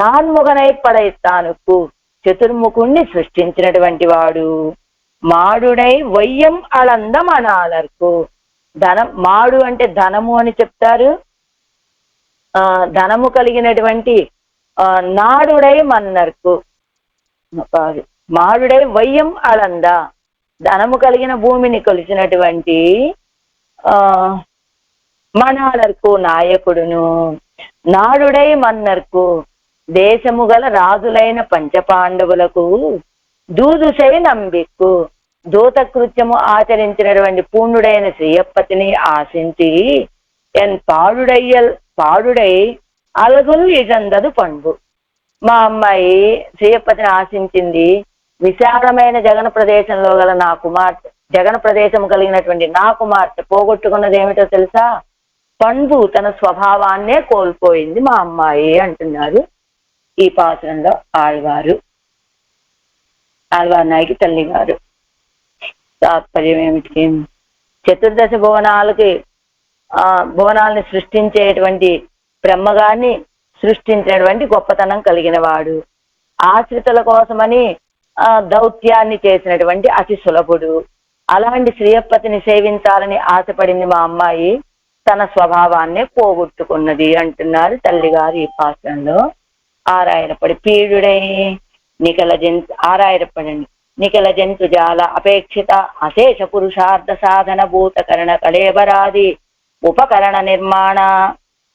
నాన్ముఖనై పడైతానుకు చతుర్ముఖుణ్ణి సృష్టించినటువంటి వాడు. మాడుడై వయ్యం అళందం అనాలర్కు. ధనం మాడు అంటే ధనము అని చెప్తారు. ధనము కలిగినటువంటి నాడుడై మన్నర్కు. మాడుడై వయ్యం అళంద ధనము కలిగిన భూమిని కొలిచినటువంటి మణాలర్కు నాయకుడును. నాడుడై మన్నర్కు దేశము గల రాజులైన పంచపాండవులకు దూదుసై నంబిక్కు దూత కృత్యము ఆచరించినటువంటి పూర్ణుడైన శ్రీయప్పతిని ఆశించి ఎన్ పాడుడై అలగుల్ ఇజందదు పండు. మా అమ్మాయి శ్రీయప్పతిని ఆశించింది. విశాలమైన జగన ప్రదేశంలో గల నా కుమార్తె, జగన ప్రదేశము కలిగినటువంటి నా కుమార్తె పోగొట్టుకున్నది ఏమిటో తెలుసా? పండు తన స్వభావాన్నే కోల్పోయింది మా అమ్మాయి అంటున్నారు ఈ పాత్రంలో ఆళ్వారు నాయకి తల్లి గారు. తాత్పర్యం ఏమిటి? చతుర్దశ భువనాలని సృష్టించేటువంటి బ్రహ్మగారిని సృష్టించినటువంటి గొప్పతనం కలిగిన వాడు. ఆశ్రితుల కోసమని దౌత్యాన్ని చేసినటువంటి అతి సులభుడు. అలాంటి శ్రీయప్పతిని సేవించాలని ఆశపడింది మా అమ్మాయి, తన స్వభావాన్నే పోగొట్టుకున్నది అంటున్నారు తల్లిగారు ఈ పాత్రంలో. ఆరాయనపడి పీడుడై ఆరాయనపడండి. నిఖిల జంతుజాల అపేక్షిత అశేష పురుషార్థ సాధన భూతకరణ కళేబరాది ఉపకరణ నిర్మాణ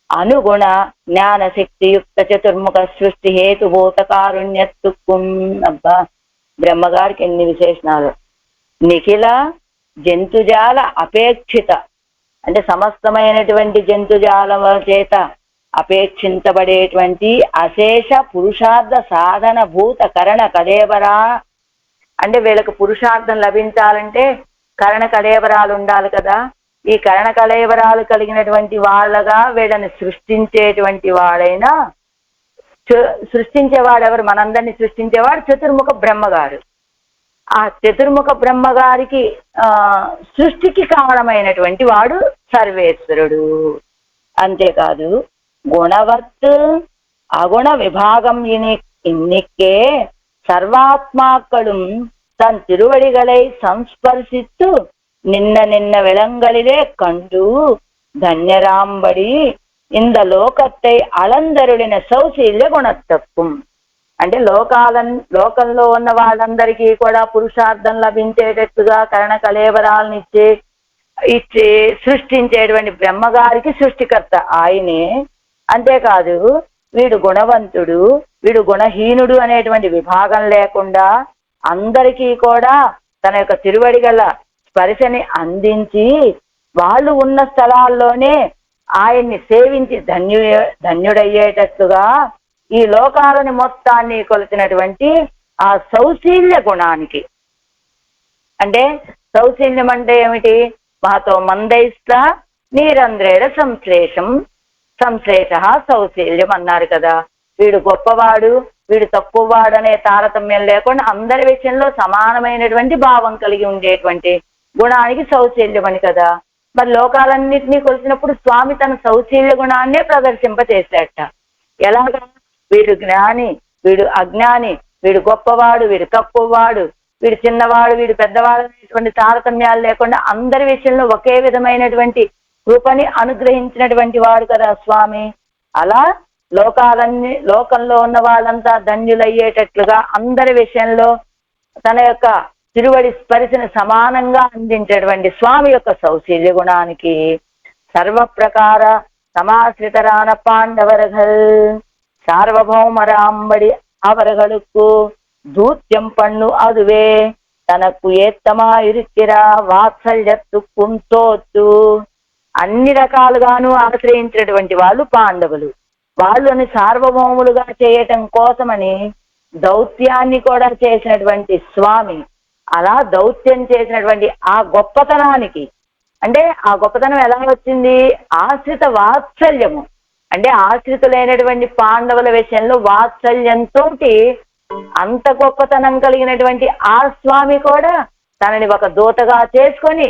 అనుగుణ జ్ఞాన శక్తియుక్త చతుర్ముఖ సృష్టి హేతుభూత కారుణ్యత్తుకుం. అబ్బా, బ్రహ్మగారికి ఎన్ని విశేషణాలు! నిఖిల జంతుజాల అపేక్షిత అంటే సమస్తమైనటువంటి జంతుజాల చేత అపేక్షించబడేటువంటి అశేష పురుషార్థ సాధన భూత కరణ కళేబరా అంటే వీళ్ళకి పురుషార్థం లభించాలంటే కరణ కళేబరాలు ఉండాలి కదా. ఈ కరణ కళేబరాలు కలిగినటువంటి వాళ్ళగా వీళ్ళని సృష్టించేటువంటి వాడైనా సృష్టించేవాడెవరు? మనందరినీ సృష్టించేవాడు చతుర్ముఖ బ్రహ్మగారు. ఆ చతుర్ముఖ బ్రహ్మగారికి సృష్టికి కారణమైనటువంటి వాడు సర్వేశ్వరుడు. అంతేకాదు గుణవర్త్ అగుణ విభాగం இன்னிக்கே சர்வாத்மாக்களும் தன் திருவடிகளை சம்ஸ்பர்சித்து నిన్న విలంగలిలే కండు ధన్యరాంబడి ఇంద లోకத்தை అలందరుడిన సౌశీల్య గుణతత్వం. అంటే లోకంలో ఉన్న వాళ్ళందరికీ కూడా పురుషార్థం లభించేటట్టుగా కరణ కళేబరాలను ఇచ్చి సృష్టించేటువంటి బ్రహ్మగారికి సృష్టికర్త ఆయనే. అంతేకాదు వీడు గుణవంతుడు, వీడు గుణహీనుడు అనేటువంటి విభాగం లేకుండా అందరికీ కూడా తన యొక్క తిరువడి గల స్పర్శని అందించి వాళ్ళు ఉన్న స్థలాల్లోనే ఆయన్ని సేవించి ధన్యుడయ్యేటట్టుగా ఈ లోకాలని మొత్తాన్ని కొలిచినటువంటి ఆ సౌశీల్య గుణానికి. అంటే సౌశీల్యం అంటే ఏమిటి? మహతో మందైస్త నీరంధ్రేడ సంశ్లేష సౌశీల్యం అన్నారు కదా. వీడు గొప్పవాడు, వీడు తక్కువవాడు అనే తారతమ్యం లేకుండా అందరి విషయంలో సమానమైనటువంటి భావం కలిగి ఉండేటువంటి గుణానికి సౌశీల్యం అని కదా. మరి లోకాలన్నింటినీ కొలిచినప్పుడు స్వామి తన సౌశీల్య గుణాన్నే ప్రదర్శింపచేశాట. ఎలాగా? వీడు జ్ఞాని, వీడు అజ్ఞాని, వీడు గొప్పవాడు, వీడు తక్కువవాడు, వీడు చిన్నవాడు, వీడు పెద్దవాడు అనేటువంటి తారతమ్యాలు లేకుండా అందరి విషయంలో ఒకే విధమైనటువంటి కృపని అనుగ్రహించినటువంటి వాడు కదా స్వామి. అలా లోకంలో ఉన్న వాళ్ళంతా ధన్యులయ్యేటట్లుగా అందరి విషయంలో తన యొక్క తిరువడి స్పర్శను సమానంగా అందించేటువంటి స్వామి యొక్క సౌశీల్య గుణానికి సర్వప్రకార సమాశ్రితరాన పాండవరగల్ సార్వభౌమరాంబడి అవరగలుకు దూత్యం పన్ను అదువే తనకు ఏత్తమాయురిచ్చిరా వాత్సల్యత్తు కుంతోత్తు. అన్ని రకాలుగాను ఆశ్రయించినటువంటి వాళ్ళు పాండవులు. వాళ్ళని సార్వభౌములుగా చేయటం కోసమని దౌత్యాన్ని కూడా చేసినటువంటి స్వామి. అలా దౌత్యం చేసినటువంటి ఆ గొప్పతనానికి, అంటే ఆ గొప్పతనం ఎలా వచ్చింది? ఆశ్రిత వాత్సల్యము. అంటే ఆశ్రితులైనటువంటి పాండవుల విషయంలో వాత్సల్యంతో అంత గొప్పతనం కలిగినటువంటి ఆ స్వామి కూడా తనని ఒక దూతగా చేసుకొని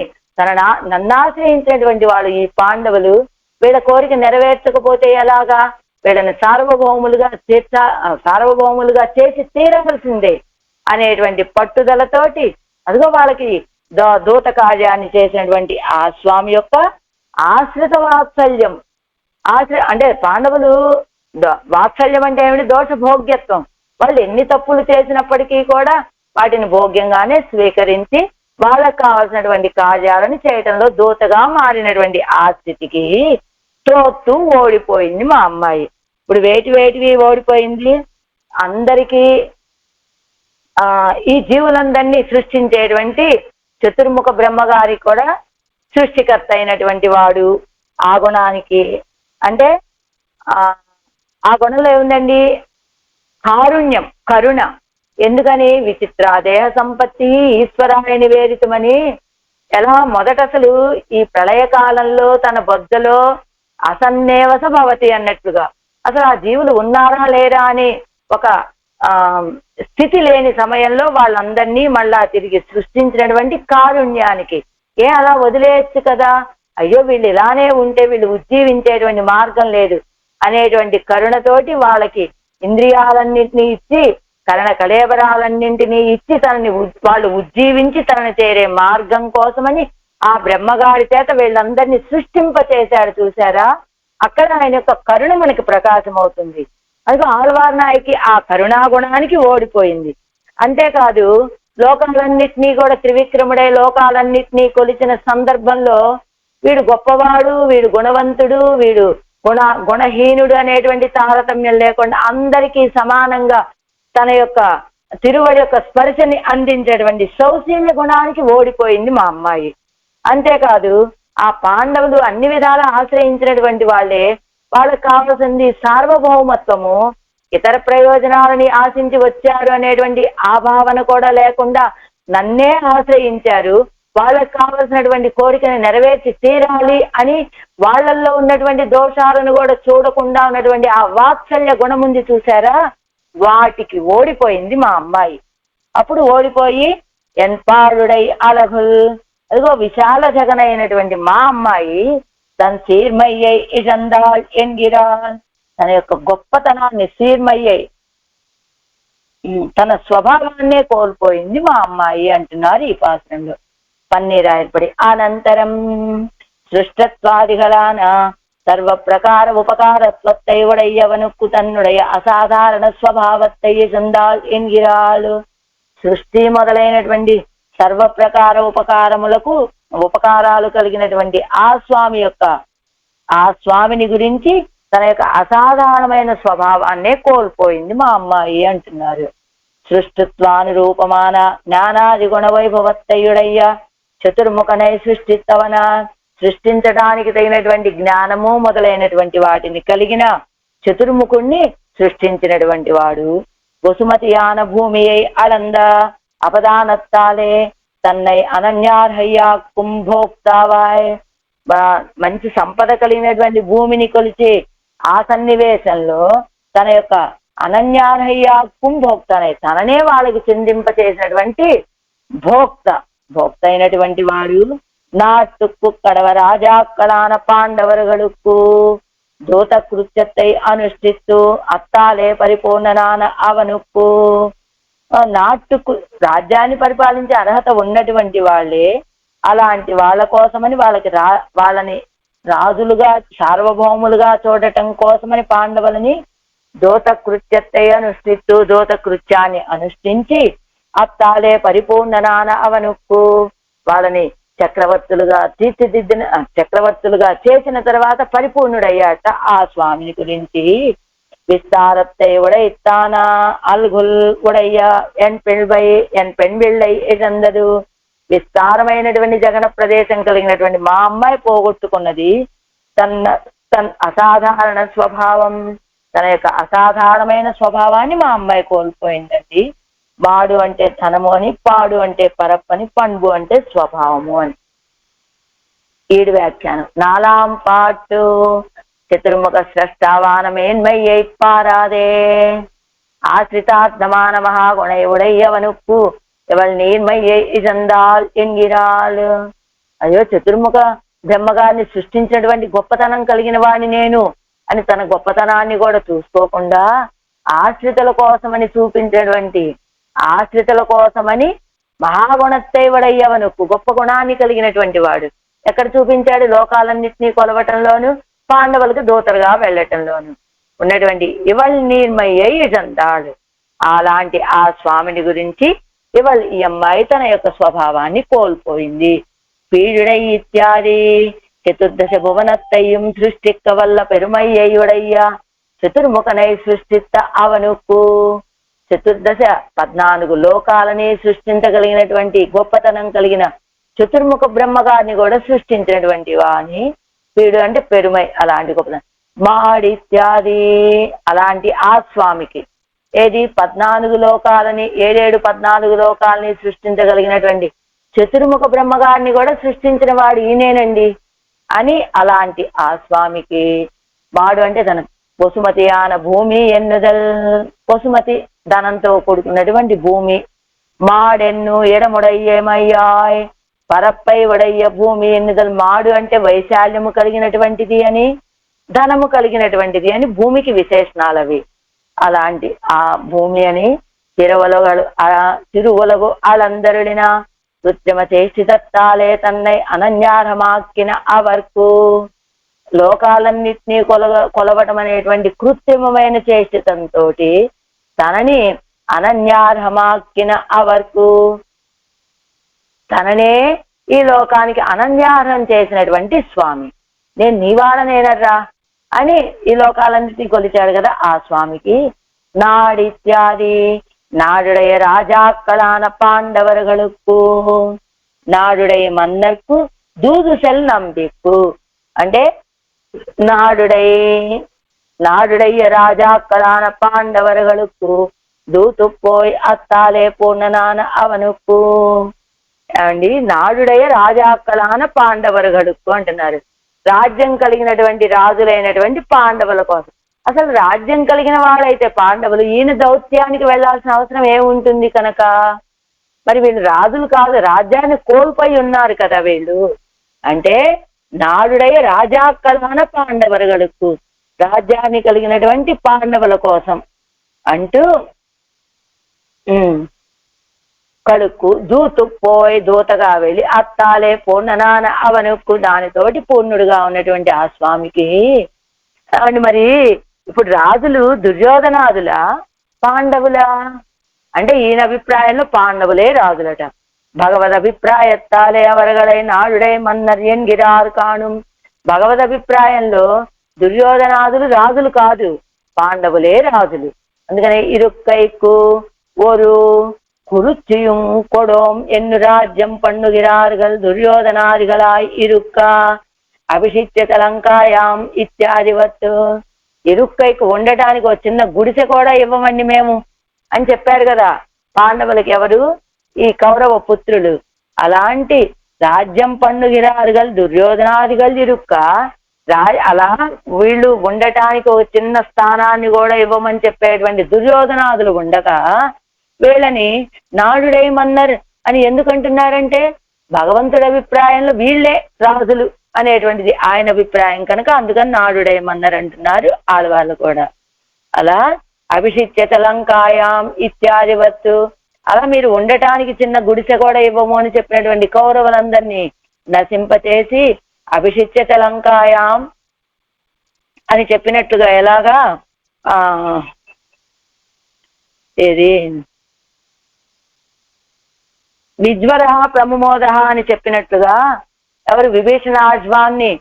నన్ను ఆశ్రయించినటువంటి వాళ్ళు ఈ పాండవులు. వీళ్ళ కోరిక నెరవేర్చకపోతే ఎలాగా? వీళ్ళని సార్వభౌములుగా చేసి తీరవలసిందే అనేటువంటి పట్టుదలతోటి అదిగో వాళ్ళకి దూత కార్యాన్ని చేసినటువంటి ఆ స్వామి యొక్క ఆశ్రిత వాత్సల్యం. అంటే పాండవులు వాత్సల్యం అంటే ఏమిటి? దోష భోగ్యత్వం. వాళ్ళు ఎన్ని తప్పులు చేసినప్పటికీ కూడా వాటిని భోగ్యంగానే స్వీకరించి వాళ్ళకు కావాల్సినటువంటి కార్యాలను చేయటంలో దూతగా మారినటువంటి ఆ స్థితికి తోత్తు ఓడిపోయింది మా అమ్మాయి. ఇప్పుడు వేటివి ఓడిపోయింది? అందరికీ ఈ జీవులందరినీ సృష్టించేటువంటి చతుర్ముఖ బ్రహ్మగారికి కూడా సృష్టికర్త అయినటువంటి వాడు ఆ గుణానికి. అంటే ఆ గుణంలో ఏముందండి? కారుణ్యం, కరుణ. ఎందుకని? విచిత్ర దేహ సంపత్తి ఈశ్వరాయ నివేదితమని. ఎలా మొదట అసలు ఈ ప్రళయకాలంలో తన బొద్దలో అసన్నేవస భవతి అన్నట్లుగా అసలు ఆ జీవులు ఉన్నారా లేరా అని ఒక స్థితి లేని సమయంలో వాళ్ళందరినీ మళ్ళా తిరిగి సృష్టించినటువంటి కారుణ్యానికి. అలా వదిలేయచ్చు కదా, అయ్యో వీళ్ళు ఇలానే ఉంటే వీళ్ళు ఉజ్జీవించేటువంటి మార్గం లేదు అనేటువంటి కరుణతోటి వాళ్ళకి ఇంద్రియాలన్నింటినీ ఇచ్చి కలేబరాలన్నింటినీ ఇచ్చి వాళ్ళు ఉజ్జీవించి తనని చేరే మార్గం కోసమని ఆ బ్రహ్మగారి చేత వీళ్ళందరినీ సృష్టింపచేశాడు. చూసారా? అక్కడ ఆయన యొక్క కరుణ మనకి ప్రకాశం అవుతుంది. అందుకే ఆళ్వార్నాయకి ఆ కరుణాగుణానికి ఓడిపోయింది. అంతేకాదు లోకాలన్నింటినీ కూడా త్రివిక్రముడే లోకాలన్నింటినీ కొలిచిన సందర్భంలో వీడు గొప్పవాడు, వీడు గుణవంతుడు, వీడు గుణహీనుడు అనేటువంటి తారతమ్యం లేకుండా అందరికీ సమానంగా తన యొక్క తిరువడి యొక్క స్పర్శని అందించేటువంటి సౌశీల్య గుణానికి ఓడిపోయింది మా అమ్మాయి. అంతేకాదు ఆ పాండవులు అన్ని విధాలా ఆశ్రయించినటువంటి వాళ్ళే. వాళ్ళకు కావాల్సింది సార్వభౌమత్వము, ఇతర ప్రయోజనాలని ఆశించి వచ్చారు అనేటువంటి ఆ భావన కూడా లేకుండా నన్నే ఆశ్రయించారు. వాళ్ళకు కావలసినటువంటి కోరికను నెరవేర్చి తీరాలి అని వాళ్ళల్లో ఉన్నటువంటి దోషాలను కూడా చూడకుండా ఉన్నటువంటి ఆ వాత్సల్య గుణం ఉంది చూసారా? వాటికి ఓడిపోయింది మా అమ్మాయి. అప్పుడు ఓడిపోయి ఎన్పాడుడై అలగుల్, అదిగో విశాల జగనైనటువంటి మా అమ్మాయి తన సీర్మయ్యై ఇజందాల్ ఎన్గిరాల్, తన యొక్క గొప్పతనాన్ని సీర్మయ్యై తన స్వభావాన్నే కోల్పోయింది మా అమ్మాయి అంటున్నారు ఈ పాత్రంలో పన్నీరాయర్పడి. అనంతరం సృష్టత్వాదిగలాన సర్వ ప్రకార ఉపకారత్వత్తైవడయ్యవనుక్కు తన్నుడయ అసాధారణ స్వభావత్తయ్య చందాల్ ఎన్గిరాలు. సృష్టి మొదలైనటువంటి సర్వ ప్రకార ఉపకారాలు కలిగినటువంటి ఆ స్వామిని గురించి తన యొక్క అసాధారణమైన స్వభావాన్నే కోల్పోయింది మా అమ్మాయి అంటున్నారు. సృష్టిత్వానురూపమాన జ్ఞానాది గుణ వైభవత్తయ్యుడయ్య చతుర్ముఖనై సృష్టిత్తవన, సృష్టించడానికి తగినటువంటి జ్ఞానము మొదలైనటువంటి వాటిని కలిగిన చతుర్ముఖుణ్ణి సృష్టించినటువంటి వాడు. వసుమతియాన భూమి అయి అలంద అపదానత్తాలే తన్నై అనన్యార్హయ్యా కుంభోక్తావాయ్. మంచి సంపద కలిగినటువంటి భూమిని కొలిచి ఆ సన్నివేశంలో తన యొక్క అనన్యార్హయ్యా కుంభోక్తనే తననే వాళ్ళకి చెందింప చేసినటువంటి భోక్త అయినటువంటి వాడు. நாட்டுக்கு கடவ ராஜாக்களான பாண்டவர்களுக்கு దూత కృత్యத்தை అనుష్ఠిస్తూ అత్తాలే పరిపూర్ణనాన అవనుకు. నాటుకు రాజ్యాన్ని పరిపాలించే అర్హత ఉన్నటువంటి వాళ్ళే. అలాంటి వాళ్ళ కోసమని వాళ్ళని రాజులుగా సార్వభౌములుగా చూడటం కోసమని పాండవులని దూత కృత్యத்தை అనుష్ఠిస్తూ దూత కృత్యాన్ని అనుష్ఠించి అత్తాలే పరిపూర్ణనాన అవనుకు వాళ్ళని చక్రవర్తులుగా చేసిన తర్వాత పరిపూర్ణుడయ్యాట ఆ స్వామిని గురించి. விஸ்தாரத்தை உடைத்தான அல்குல் உடைய ఎన్ పెళ్ళై ఇదందరు విస్తారమైనటువంటి జగన ప్రదేశం కలిగినటువంటి మా అమ్మాయి పోగొట్టుకున్నది తన అసాధారణ స్వభావం, తన యొక్క అసాధారణమైన స్వభావాన్ని మా అమ్మాయి కోల్పోయిందండి. మాడు అంటే ధనము అని, పాడు అంటే పరప్పని, పండు అంటే స్వభావము అని. 7 వ్యాఖ్యానం. 4 పాటు చతుర్ముఖ స్రష్టావానమేన్మయ్యై పారాదే ఆశ్రితార్థమాన మహాగుణై ఉడయ్యవనుక్కు ఎవల్ నీర్మయ్యై ఇజందాల్ ఎంగిరాల్. అయ్యో, చతుర్ముఖ బ్రహ్మగారిని సృష్టించినటువంటి గొప్పతనం కలిగిన వాడిని నేను అని తన గొప్పతనాన్ని కూడా చూసుకోకుండా ఆశ్రితుల కోసమని చూపించినటువంటి, ఆశ్రితుల కోసమని మహాగుణత్తై వడయ్యవనుక్కు గొప్ప గుణాన్ని కలిగినటువంటి వాడు ఎక్కడ చూపించాడు? లోకాలన్నింటినీ కొలవటంలోను, పాండవులకు దూతలుగా వెళ్ళటంలోను ఉన్నటువంటి ఇవల్ నీర్మయ్యై ఇజందాడు. అలాంటి ఆ స్వామిని గురించి ఇవల్ ఈ అమ్మాయి తన యొక్క స్వభావాన్ని కోల్పోయింది. పీడుడై ఇత్యాది చతుర్దశ భువనత్తయ్యం సృష్టిక్క వల్ల పెరుమయ్యుడయ్యా చతుర్ముఖనై సృష్టిత అవనుకు. 14 లోకాలని సృష్టించగలిగినటువంటి గొప్పతనం కలిగిన చతుర్ముఖ బ్రహ్మగారిని కూడా సృష్టించినటువంటి వాని పీడు అంటే పెరుమై, అలాంటి గొప్పతనం. మాడిత్యాది అలాంటి ఆ స్వామికి ఏది 14 లోకాలని 14 లోకాలని సృష్టించగలిగినటువంటి చతుర్ముఖ బ్రహ్మగారిని కూడా సృష్టించిన వాడు ఈయనేనండి అని అలాంటి ఆ స్వామికి మాడు అంటే ధనం. వసుమతి ఆన భూమి ఎన్నుదల్, వసుమతి ధనంతో కూడుకున్నటువంటి భూమి. మాడెన్ను ఎడముడయ్యేమయ్యాయ్ పరప్పై ఉడయ్య భూమి ఎన్నుదల్. మాడు అంటే వైశాల్యము కలిగినటువంటిది అని, ధనము కలిగినటువంటిది అని భూమికి విశేషణాలవి. అలాంటి ఆ భూమి అని తిరువలగు ఆళ్ళందరుడిన కృత్రిమ చేష్టితత్తాలే తన్నై అనన్యారమాక్కిన అవర్కు. లోకాలన్నింటినీ కొలవటం అనేటువంటి కృత్రిమమైన చేష్టితంతో తనని అనన్యార్హమాక్కిన అవర్కు, తననే ఈ లోకానికి అనన్యార్హం చేసినటువంటి స్వామి. నేను నీవాడనేనర్రా అని ఈ లోకాలన్నింటినీ కొలిచాడు కదా ఆ స్వామికి. నాడిత్యాది నాడుడయ రాజాక్కளான పాండవர்களுకు, నాడుడయ మన్నర్కు దూదు సెల్ నంబిక్కు అంటే నాడుడయ్య రాజాక్కளான పాండవர்களுకు దూతు పోయి అత్తాలే పూర్ణనాన అవనుకు. అండి, నాడుడయ్య రాజాక్కளான పాండవர்களுకు అంటున్నారు. రాజ్యం కలిగినటువంటి రాజులైనటువంటి పాండవుల కోసం. అసలు రాజ్యం కలిగిన వాళ్ళైతే పాండవులు ఈయన దౌత్యానికి వెళ్లాల్సిన అవసరం ఏముంటుంది కనుక? మరి వీళ్ళు రాజులు కాదు, రాజ్యాన్ని కోల్పోయి ఉన్నారు కదా వీళ్ళు. అంటే నాడుడై రాజాక్కளான పాండవர்களுకు, రాజ్యాన్ని కలిగినటువంటి పాండవుల కోసం అంటూ కడుక్కు దూతు పోయి దూతగా వెళ్ళి అత్తాలే పూర్ణనాన అవనుక్కు, దానితోటి పూర్ణుడుగా ఉన్నటువంటి ఆ స్వామికి. అని మరి ఇప్పుడు రాజులు దుర్యోధనాదులా పాండవులా అంటే ఈయన అభిప్రాయంలో పాండవులే రాజులట. భగవద్ అభిప్రాయత్తాలే అవరగలై నాడుడై మన్నర్ ఎన్గిరారు కాణుం. భగవద్ అభిప్రాయంలో దుర్యోధనాదులు రాజులు కాదు, పాండవులే రాజులు. అందుకని ఇరుక్కైకు ஒரு குருச்சியும் கொடோம் ఎన్ను రాజ్యం పన్నుగిరారుగల్ దుర్యోధనాదిగలాయ్ ఇరుక్క అభిషిత్య తలంకాయాం ఇత్యాదివత్తు. ఇరుక్కైకు ఉండటానికి ఒక చిన్న గుడిసె కూడా ఇవ్వమండి మేము అని చెప్పారు కదా పాండవులకి. ఎవరు? ఈ కౌరవ పుత్రులు. అలాంటి రాజ్యం పన్నుగిరారుగల్ దుర్యోధనాదిగల్ ఇరుక్క, అలా వీళ్ళు ఉండటానికి ఒక చిన్న స్థానాన్ని కూడా ఇవ్వమని చెప్పేటువంటి దుర్యోధనాదులు ఉండగా వీళ్ళని నాడుడేమన్నారు అని ఎందుకంటున్నారంటే భగవంతుడి అభిప్రాయంలో వీళ్ళే రాజులు అనేటువంటిది ఆయన అభిప్రాయం కనుక అందుకని నాడుడేమన్నారు అంటున్నారు ఆడవాళ్ళు కూడా. అలా అభిషిత్య తలంకాయాం ఇత్యాదివత్తు, అలా మీరు ఉండటానికి చిన్న గుడిసె కూడా ఇవ్వము అని చెప్పినటువంటి కౌరవులందరినీ నశింపచేసి అభిషిత్య తలంకాయాం అని చెప్పినట్టుగా ఎలాగా ఏది విజ్వర ప్రమోద అని చెప్పినట్లుగా ఎవరు విభీషణాశ్వాన్ని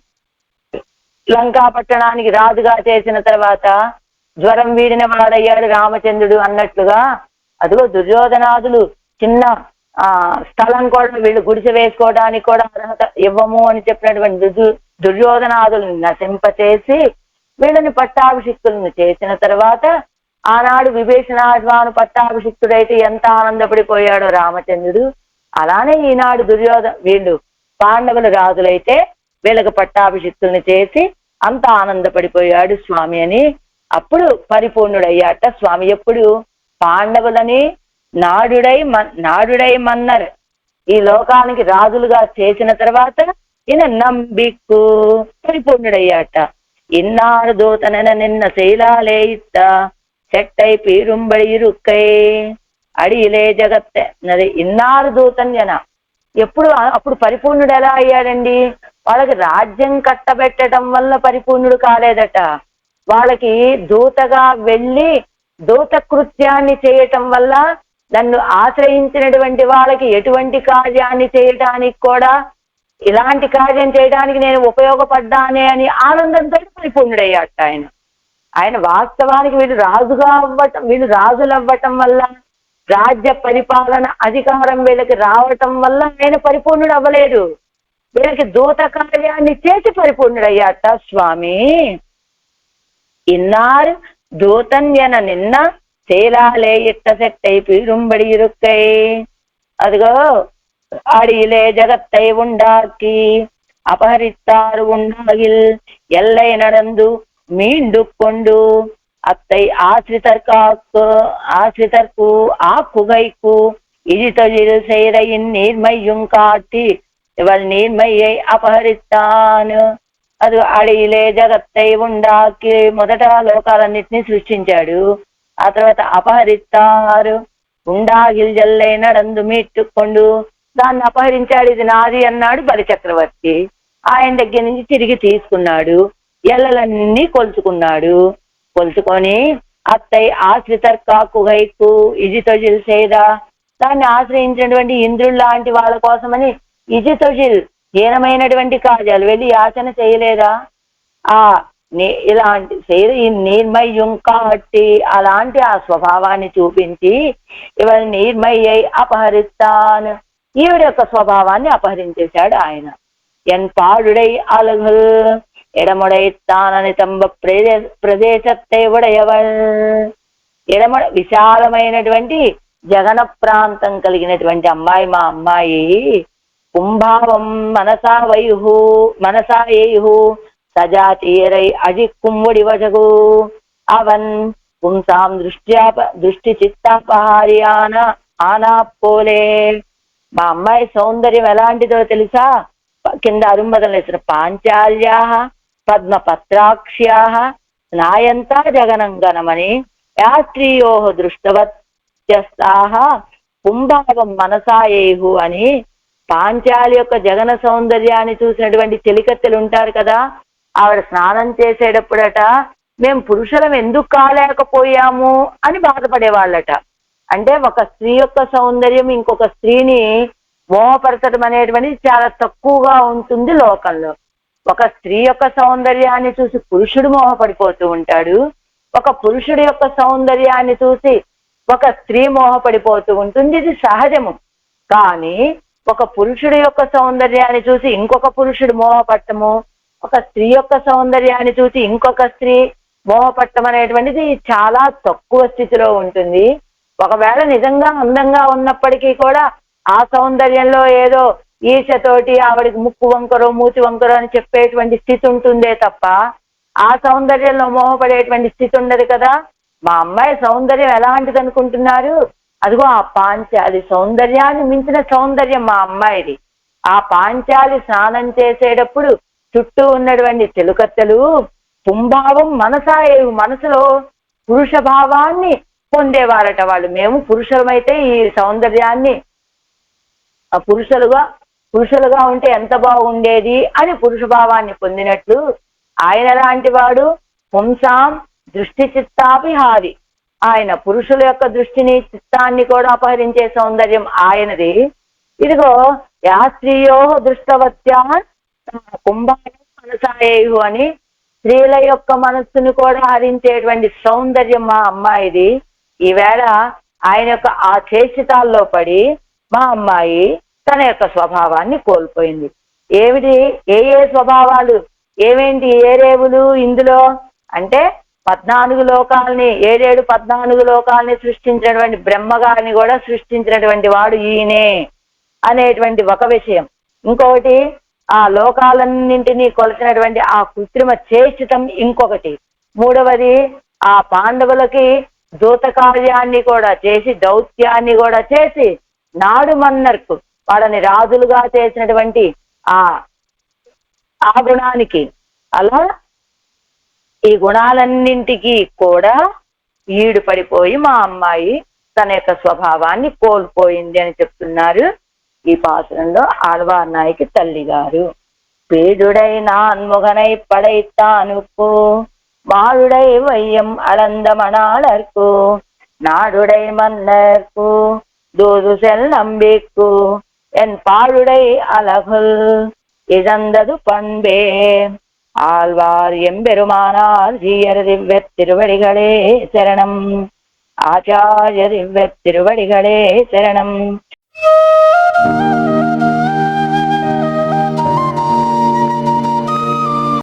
లంకా పట్టణానికి రాజుగా చేసిన తర్వాత జ్వరం వీడిన వాడయ్యాడు రామచంద్రుడు అన్నట్లుగా అదిగో దుర్యోధనాదులు చిన్న స్థలం కూడా వీళ్ళు గుడిసె వేసుకోవడానికి కూడా అర్హత ఇవ్వము అని చెప్పినటువంటి దుర్యోధనాదులను నశింపచేసి వీళ్ళని పట్టాభిషిక్తులను చేసిన తర్వాత ఆనాడు విభీషణాద్వాను పట్టాభిషిక్తుడైతే ఎంత ఆనందపడిపోయాడో రామచంద్రుడు, అలానే ఈనాడు వీళ్ళు పాండవుల రాజులైతే వీళ్ళకి పట్టాభిషిక్తుల్ని చేసి అంత ఆనందపడిపోయాడు స్వామి అని అప్పుడు పరిపూర్ణుడయ్యాట స్వామి. ఎప్పుడు పాండవులని నాడుడై మన్నర్ ఈ లోకానికి రాజులుగా చేసిన తర్వాత ఈయన నంబిక్కు పరిపూర్ణుడయ్యాట. ఇన్నాడు దూతనన నిన్న శైలాలే ఇత్త చెట్టై పీరుంబడి ఇరుక్కై అడిలే జగత్తే అది ఇన్నాడు దూతన్ జన. అప్పుడు పరిపూర్ణుడు ఎలా అయ్యాడండి? వాళ్ళకి రాజ్యం కట్టబెట్టడం వల్ల పరిపూర్ణుడు కాలేదట. వాళ్ళకి దూతగా వెళ్ళి దూత కృత్యాన్ని చేయటం వల్ల నన్ను ఆశ్రయించినటువంటి వాళ్ళకి ఎటువంటి కార్యాన్ని చేయడానికి కూడా ఇలాంటి కార్యం చేయడానికి నేను ఉపయోగపడ్డానే అని ఆనందంతో పరిపూర్ణుడయ్యాట ఆయన. వాస్తవానికి వీళ్ళు రాజులు అవ్వటం వల్ల రాజ్య పరిపాలన అధికారం వీళ్ళకి రావటం వల్ల ఆయన పరిపూర్ణుడు అవ్వలేదు. వీళ్ళకి దూత కార్యాన్ని చేసి పరిపూర్ణుడయ్యాట స్వామి. ఇన్నారు దూతన్ ఎన నిన్న சேலாலே இட்ட செட்டை பீரும்படி இருக்கை அதுகோ அடியிலே ஜகத்தை உண்டாக்கி அபகரித்தார் உண்டாகில் எல்லை நடந்து மீண்டு கொண்டு அத்தை ஆசிரிதர்க்கு ஆக்குகைக்கு இழிதொழில் செய்தையின் நீர்மையும் காட்டி இவள் நீர்மையை అపహరిస్తాను. అది అడిలే జగత్తై ఉండాకి మొదట లోకాలన్నిటినీ సృష్టించాడు. ఆ తర్వాత అపహరిస్తారు ఉండాగిల్ జల్లై నడందు మీట్టుకొండు దాన్ని అపహరించాడు. ఇది నాది అన్నాడు బలిచక్రవర్తి. ఆయన దగ్గర నుంచి తిరిగి తీసుకున్నాడు. ఎల్లలన్నీ కొలుచుకొని అత్తై ఆశ్రితర్కాకుగైకు ఇజితొజిల్ సేదా దాన్ని ఆశ్రయించినటువంటి ఇంద్రుడు లాంటి వాళ్ళ కోసమని ఇజితొజిల్ హీనమైనటువంటి కార్యాలు వెళ్ళి యాచన చేయలేదా? ఇలాంటి నిర్మయ్యం కాబట్టి అలాంటి ఆ స్వభావాన్ని చూపించి ఇవాళ నిర్మయ్యై అపహరిస్తాను ఈవిడ యొక్క స్వభావాన్ని అపహరించేశాడు ఆయన. ఎన్ పాడుడై అలగుల్ ఎడముడైతానని తంబ ప్రదేశத்தை ఉడయవల్ విశాలమైనటువంటి జగన ప్రాంతం కలిగినటువంటి అమ్మాయి మా అమ్మాయి. కుంభావం మనసాయేయు సజాతీయరై అజిక్కుమ్ముడి వజగు అవన్ పుంసాం దృష్టి చిత్తాపహార్యాన ఆనాపోలే. మా అమ్మాయి సౌందర్యం ఎలాంటిదో తెలుసా? కింద అరుంబదం వేసిన పాంచాల్యా పద్మపత్రాక్ష్యా నాయంతా జగనంగనమని యాస్త్రీయో దృష్టవత్యస్తాహ కుంభావం మనసాయేహు అని పాంచాలి యొక్క జగన సౌందర్యాన్ని చూసినటువంటి చెలికత్తెలు ఉంటారు కదా, ఆవిడ స్నానం చేసేటప్పుడట మేము పురుషులం ఎందుకు కాలేకపోయాము అని బాధపడేవాళ్ళట. అంటే ఒక స్త్రీ యొక్క సౌందర్యం ఇంకొక స్త్రీని మోహపరచడం అనేటువంటిది చాలా తక్కువగా ఉంటుంది లోకంలో. ఒక స్త్రీ యొక్క సౌందర్యాన్ని చూసి పురుషుడు మోహపడిపోతూ ఉంటాడు, ఒక పురుషుడి యొక్క సౌందర్యాన్ని చూసి ఒక స్త్రీ మోహపడిపోతూ ఉంటుంది. ఇది సహజము. కానీ ఒక పురుషుడి యొక్క సౌందర్యాన్ని చూసి ఇంకొక పురుషుడు మోహపట్టము, ఒక స్త్రీ యొక్క సౌందర్యాన్ని చూసి ఇంకొక స్త్రీ మోహపట్టం అనేటువంటిది చాలా తక్కువ స్థితిలో ఉంటుంది. ఒకవేళ నిజంగా అందంగా ఉన్నప్పటికీ కూడా ఆ సౌందర్యంలో ఏదో ఈశతోటి ఆవిడికి ముక్కు వంకరో మూతి వంకరో అని చెప్పేటువంటి స్థితి ఉంటుందే తప్ప ఆ సౌందర్యంలో మోహపడేటువంటి స్థితి ఉండదు కదా. మా అమ్మాయి సౌందర్యం ఎలాంటిది అనుకుంటున్నారు? అదిగో ఆ పాంచాలి సౌందర్యాన్ని మించిన సౌందర్యం మా అమ్మాయిది. ఆ పాంచాలి స్నానం చేసేటప్పుడు చుట్టూ ఉన్నటువంటి చెలుకత్తెలు పుంభావం మనసులో పురుష భావాన్ని పొందేవారట వాళ్ళు. మేము పురుషులమైతే ఈ సౌందర్యాన్ని పురుషులుగా ఉంటే ఎంత బాగుండేది అని పురుష భావాన్ని పొందినట్లు ఆయన లాంటి వాడు పుంసాం దృష్టి చిత్తాపిహారి. ఆయన పురుషుల యొక్క దృష్టిని చిత్తాన్ని కూడా అపహరించే సౌందర్యం ఆయనది. ఇదిగో యాస్త్రీయో దృష్టవత్యా కుంభాయం మనసాయేయు అని స్త్రీల యొక్క మనస్సును కూడా హరించేటువంటి సౌందర్యం మా అమ్మాయిది. ఈవేళ ఆయన యొక్క ఆ చేష్టితాల్లో పడి మా అమ్మాయి తన యొక్క స్వభావాన్ని కోల్పోయింది. ఏమిటి, ఏ ఏ స్వభావాలు, ఏమేంటి, ఏ రేవులు ఇందులో అంటే 14 లోకాలని, 14 లోకాలని సృష్టించినటువంటి బ్రహ్మగారిని కూడా సృష్టించినటువంటి వాడు ఈయనే అనేటువంటి ఒక విషయం. ఇంకొకటి, ఆ లోకాలన్నింటినీ కొలిచినటువంటి ఆ కృత్రిమ చేష్టితం ఇంకొకటి. మూడవది, ఆ పాండవులకి దూత కార్యాన్ని కూడా చేసి, దౌత్యాన్ని కూడా చేసి, నాడు మన్నర్కు వాళ్ళని రాజులుగా చేసినటువంటి ఆ గుణానికి, అలా ఈ గుణాలన్నింటికి కూడా ఈడు పడిపోయి మా అమ్మాయి తన యొక్క స్వభావాన్ని కోల్పోయింది అని చెప్తున్నారు ఈ పాసురంలో ఆళ్వార్ నాయకి తల్లి గారు. పీడుడై నాన్ముగనై పడైతానుకు மாடுடை வையம் அளந்தமணாளர்க்கு நாடுடை மன்னர்க்கு தூது செல் நம்பிக்கு என் பாடுடை அழகுல் இழந்தது பண்பே. ஆழ்வார் எம்பெருமானார் ஜீயர் திவ்யத் திருவடிகளே சரணம். ஆச்சாரிய திவ்யத் திருவடிகளே சரணம்.